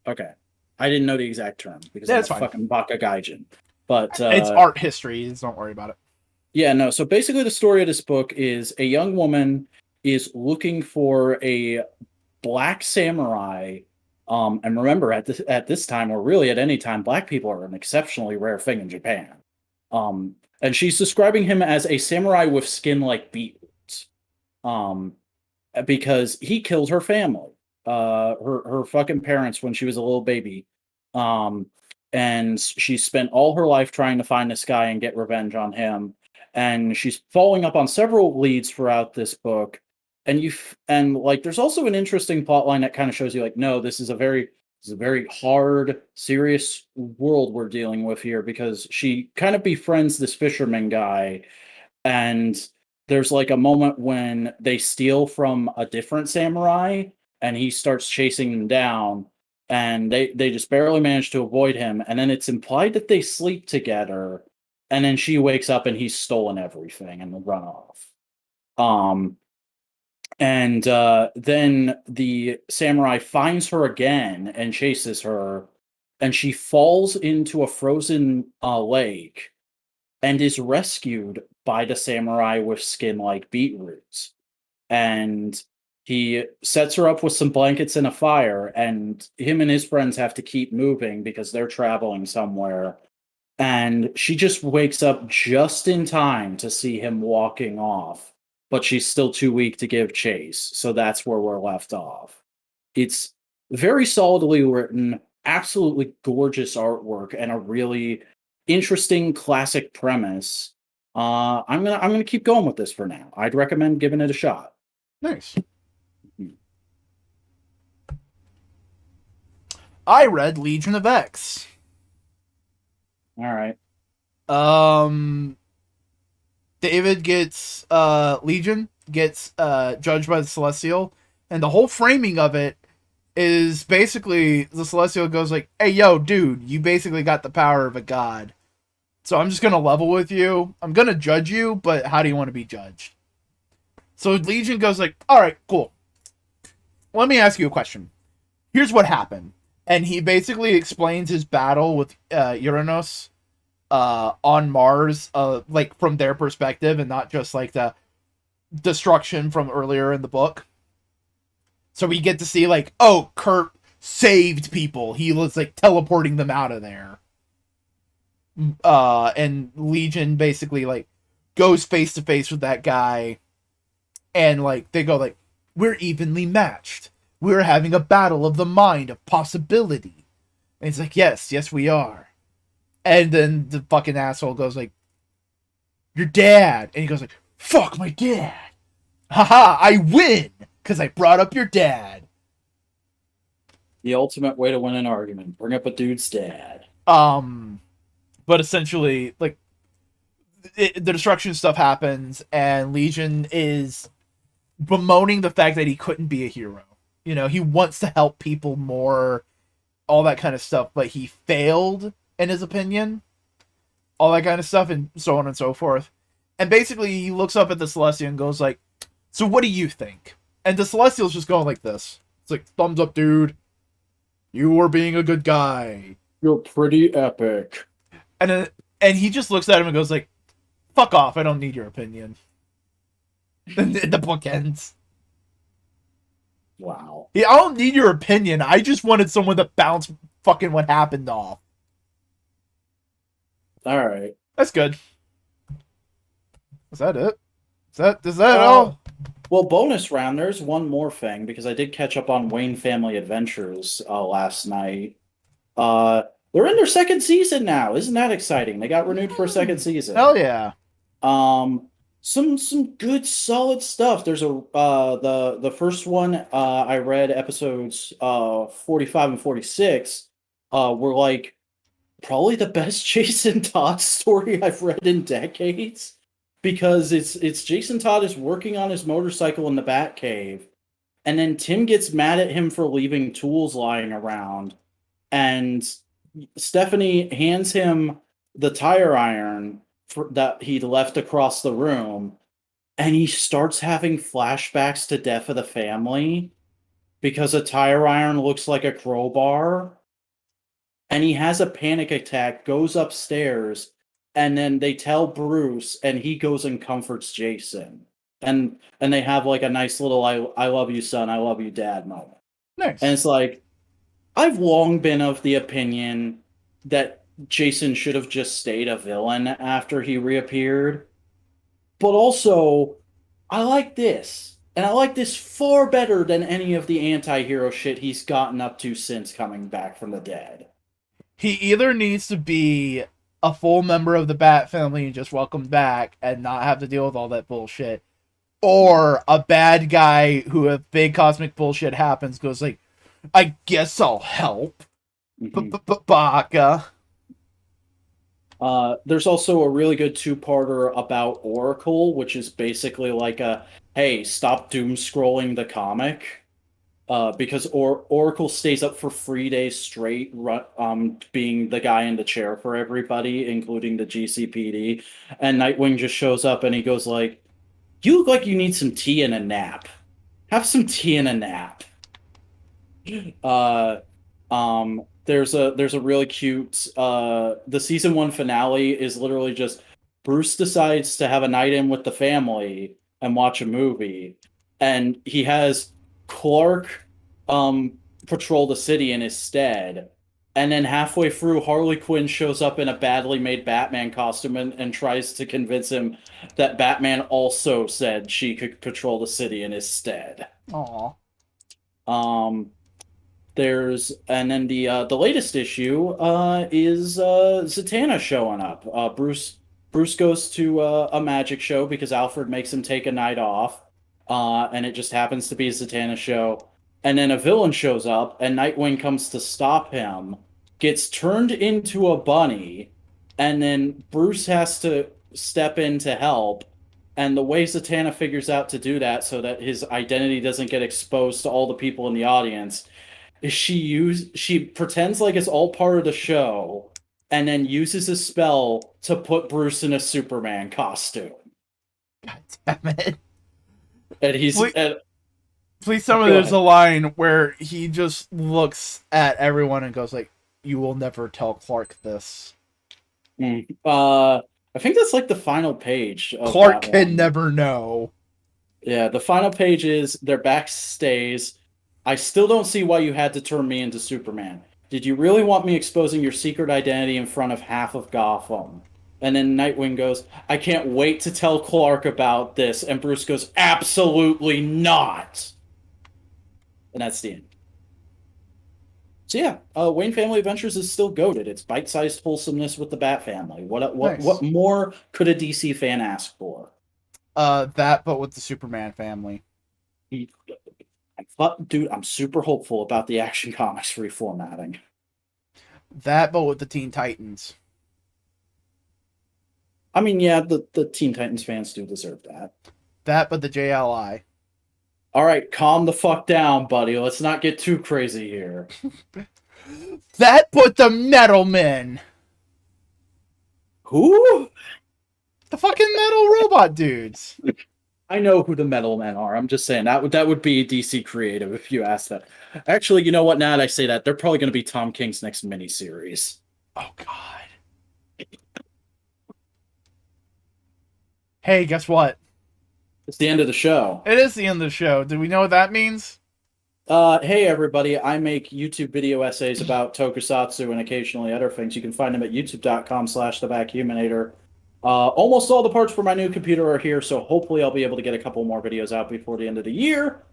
Okay. I didn't know the exact term because that's I'm a fucking Baka Gaijin. But it's art history. Don't worry about it. Yeah, no. So basically the story of this book is a young woman is looking for a black samurai. And remember, at this time, or really at any time, black people are an exceptionally rare thing in Japan. And she's describing him as a samurai with skin like beetroots. Because he killed her family, her fucking parents when she was a little baby. And she spent all her life trying to find this guy and get revenge on him. And she's following up on several leads throughout this book. And there's also an interesting plot line that kind of shows you like, no, this is a very It's a very hard, serious world we're dealing with here because she kind of befriends this fisherman guy, and there's like a moment when they steal from a different samurai and he starts chasing them down, and they just barely manage to avoid him, and then it's implied that they sleep together, and then she wakes up and he's stolen everything and run off. Um and then the samurai finds her again and chases her, and she falls into a frozen lake and is rescued by the samurai with skin like beetroots. And he sets her up with some blankets and a fire, and him and his friends have to keep moving because they're traveling somewhere. And she just wakes up just in time to see him walking off, but she's still too weak to give chase. So that's where we're left off. It's very solidly written, absolutely gorgeous artwork, and a really interesting classic premise. I'm gonna keep going with this for now. I'd recommend giving it a shot. Nice. I read Legion of X. All right. David gets Legion gets judged by the Celestial, and the whole framing of it is basically the Celestial goes like, "Hey, yo, dude, you basically got the power of a god. So I'm just gonna level with you. I'm gonna judge you, but how do you want to be judged?" So Legion goes like, "All right, cool. Let me ask you a question. Here's what happened." And he basically explains his battle with Uranus on Mars, like from their perspective, and not just like the destruction from earlier in the book. So we get to see like, oh, Kurt saved people. He was like teleporting them out of there. And Legion basically like goes face to face with that guy, and like they go like, "We're evenly matched. We're having a battle of the mind of possibility." And he's like, yes, we are. And then the fucking asshole goes like, "Your dad." And he goes like, "Fuck my dad. Haha, I win because I brought up your dad." The ultimate way to win an argument: bring up a dude's dad. But essentially, like, the destruction stuff happens, and Legion is bemoaning the fact that he couldn't be a hero. You know, he wants to help people more, all that kind of stuff, but he failed, in his opinion. All that kind of stuff, and so on and so forth. And basically, he looks up at the Celestial and goes like, "So what do you think?" And the Celestial's just going like this. It's like, "Thumbs up, dude. You are being a good guy. You're pretty epic." And he just looks at him and goes like, "Fuck off, I don't need your opinion." And the book ends. Wow. Yeah, I don't need your opinion. I just wanted someone to bounce fucking what happened off. All right. That's good. Is that it? Is that all? Well, bonus round, there's one more thing, because I did catch up on Wayne Family Adventures last night. They're in their second season now. Isn't that exciting? They got renewed for a second season. Hell yeah. Some good solid stuff. There's a the first one I read, episodes 45 and 46 were like probably the best Jason Todd story I've read in decades, because it's Jason Todd is working on his motorcycle in the Batcave, and then Tim gets mad at him for leaving tools lying around, and Stephanie hands him the tire iron that he'd left across the room, and he starts having flashbacks to Death of the Family because a tire iron looks like a crowbar, and he has a panic attack, goes upstairs, and then they tell Bruce, and he goes and comforts Jason, and they have like a nice little I love you, son, I love you, dad moment. Nice. And it's like, I've long been of the opinion that Jason should have just stayed a villain after he reappeared. But also, I like this. And I like this far better than any of the anti-hero shit he's gotten up to since coming back from the dead. He either needs to be a full member of the Bat family and just welcomed back and not have to deal with all that bullshit, or a bad guy who, if big cosmic bullshit happens, goes like, I guess I'll help. Mhm. Baka. There's also a really good two-parter about Oracle, which is basically like a, hey, stop doom scrolling the comic. Because Oracle stays up for 3 days straight, being the guy in the chair for everybody, including the GCPD. And Nightwing just shows up and he goes like, "You look like you need some tea and a nap. Have some tea and a nap." Uh, there's a really cute the season one finale is literally just Bruce decides to have a night in with the family and watch a movie, and he has Clark patrol the city in his stead. And then halfway through, Harley Quinn shows up in a badly made Batman costume and tries to convince him that Batman also said she could patrol the city in his stead. Aw. Um, and then the latest issue is Zatanna showing up. Bruce goes to a magic show because Alfred makes him take a night off, and it just happens to be a Zatanna show. And then a villain shows up, and Nightwing comes to stop him, gets turned into a bunny, and then Bruce has to step in to help. And the way Zatanna figures out to do that so that his identity doesn't get exposed to all the people in the audience is she pretends like it's all part of the show and then uses a spell to put Bruce in a Superman costume. God damn it. And he's Please tell me there's a line where he just looks at everyone and goes like, "You will never tell Clark this." I think that's like the final page of Clark that can one. never know. Yeah, the final page is their back stays. I still don't see why you had to turn me into Superman. Did you really want me exposing your secret identity in front of half of Gotham? And then Nightwing goes, I can't wait to tell Clark about this. And Bruce goes, absolutely not. And that's the end. So yeah, Wayne Family Adventures is still goated. It's bite-sized wholesomeness with the Bat Family. What more could a DC fan ask for? That, but with the Superman family. Dude, I'm super hopeful about the Action Comics reformatting. That, but with the Teen Titans. I mean, yeah, the Teen Titans fans do deserve that. That, but the JLI. All right, calm the fuck down, buddy. Let's not get too crazy here. That, but the Metalmen. Who? The fucking metal robot dudes. I know who the Metal Men are. I'm just saying that would be DC creative if you ask that. Actually, you know what? Now that I say that, they're probably going to be Tom King's next miniseries. Oh God. Hey, guess what? It's the end of the show. It is the end of the show. Do we know what that means? Hey everybody, I make YouTube video essays about tokusatsu and occasionally other things. You can find them at youtube.com/thevacuuminator. Almost all the parts for my new computer are here, so hopefully I'll be able to get a couple more videos out before the end of the year.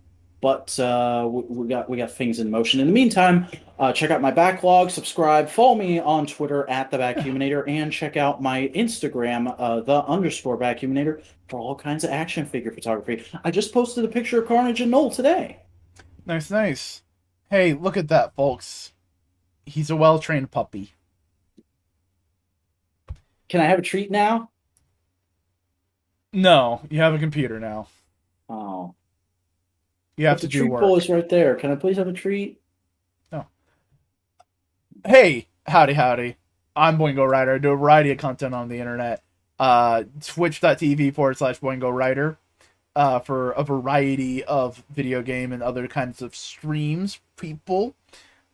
But we got things in motion. In the meantime, check out my backlog, subscribe, follow me on Twitter at the Vacuuminator, and check out my Instagram, _Vacuuminator, for all kinds of action figure photography. I just posted a picture of Carnage and Knoll today. Nice, nice. Hey, look at that, folks. He's a well-trained puppy. Can I have a treat now? No, you have a computer now. Oh. You have to the do treat work. bowl is right there. Can I please have a treat? No. Hey, howdy. I'm Boingo Rider. I do a variety of content on the internet. Twitch.tv/BoingoRider. For a variety of video game and other kinds of streams, people.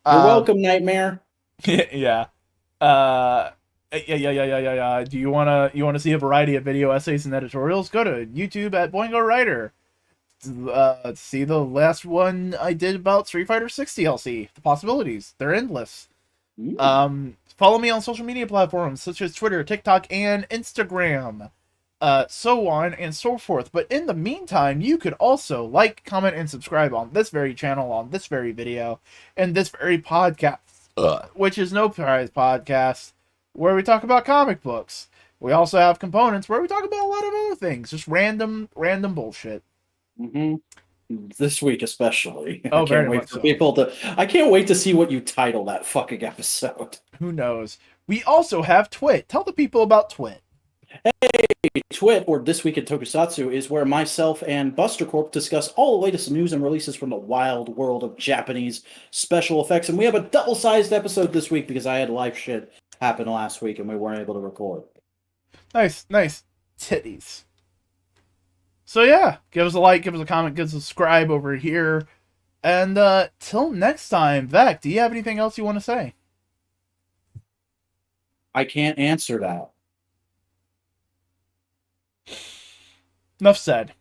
You're welcome, Nightmare. Yeah. Yeah. Do you wanna see a variety of video essays and editorials? Go to YouTube at Boingo Rider. See the last one I did about Street Fighter 6 DLC. The possibilities, they're endless. Follow me on social media platforms such as Twitter, TikTok, and Instagram. So on and so forth. But in the meantime, you could also like, comment, and subscribe on this very channel, on this very video, and this very podcast, which is No Prize Podcast, where we talk about comic books. We also have components where we talk about a lot of other things, just random bullshit. This week especially. Oh, very much so. I can't wait to see what you title that fucking episode. Who knows? We also have Twit. Tell the people about Twit. Twit, or This Week in Tokusatsu, is where myself and Buster Corp discuss all the latest news and releases from the wild world of Japanese special effects. And we have a double-sized episode this week because I had life shit happen last week and we weren't able to record. Nice titties. So yeah, give us a like, give us a comment, give us a subscribe over here. And till next time, Vec, do you have anything else you want to say? I can't answer that. Enough said.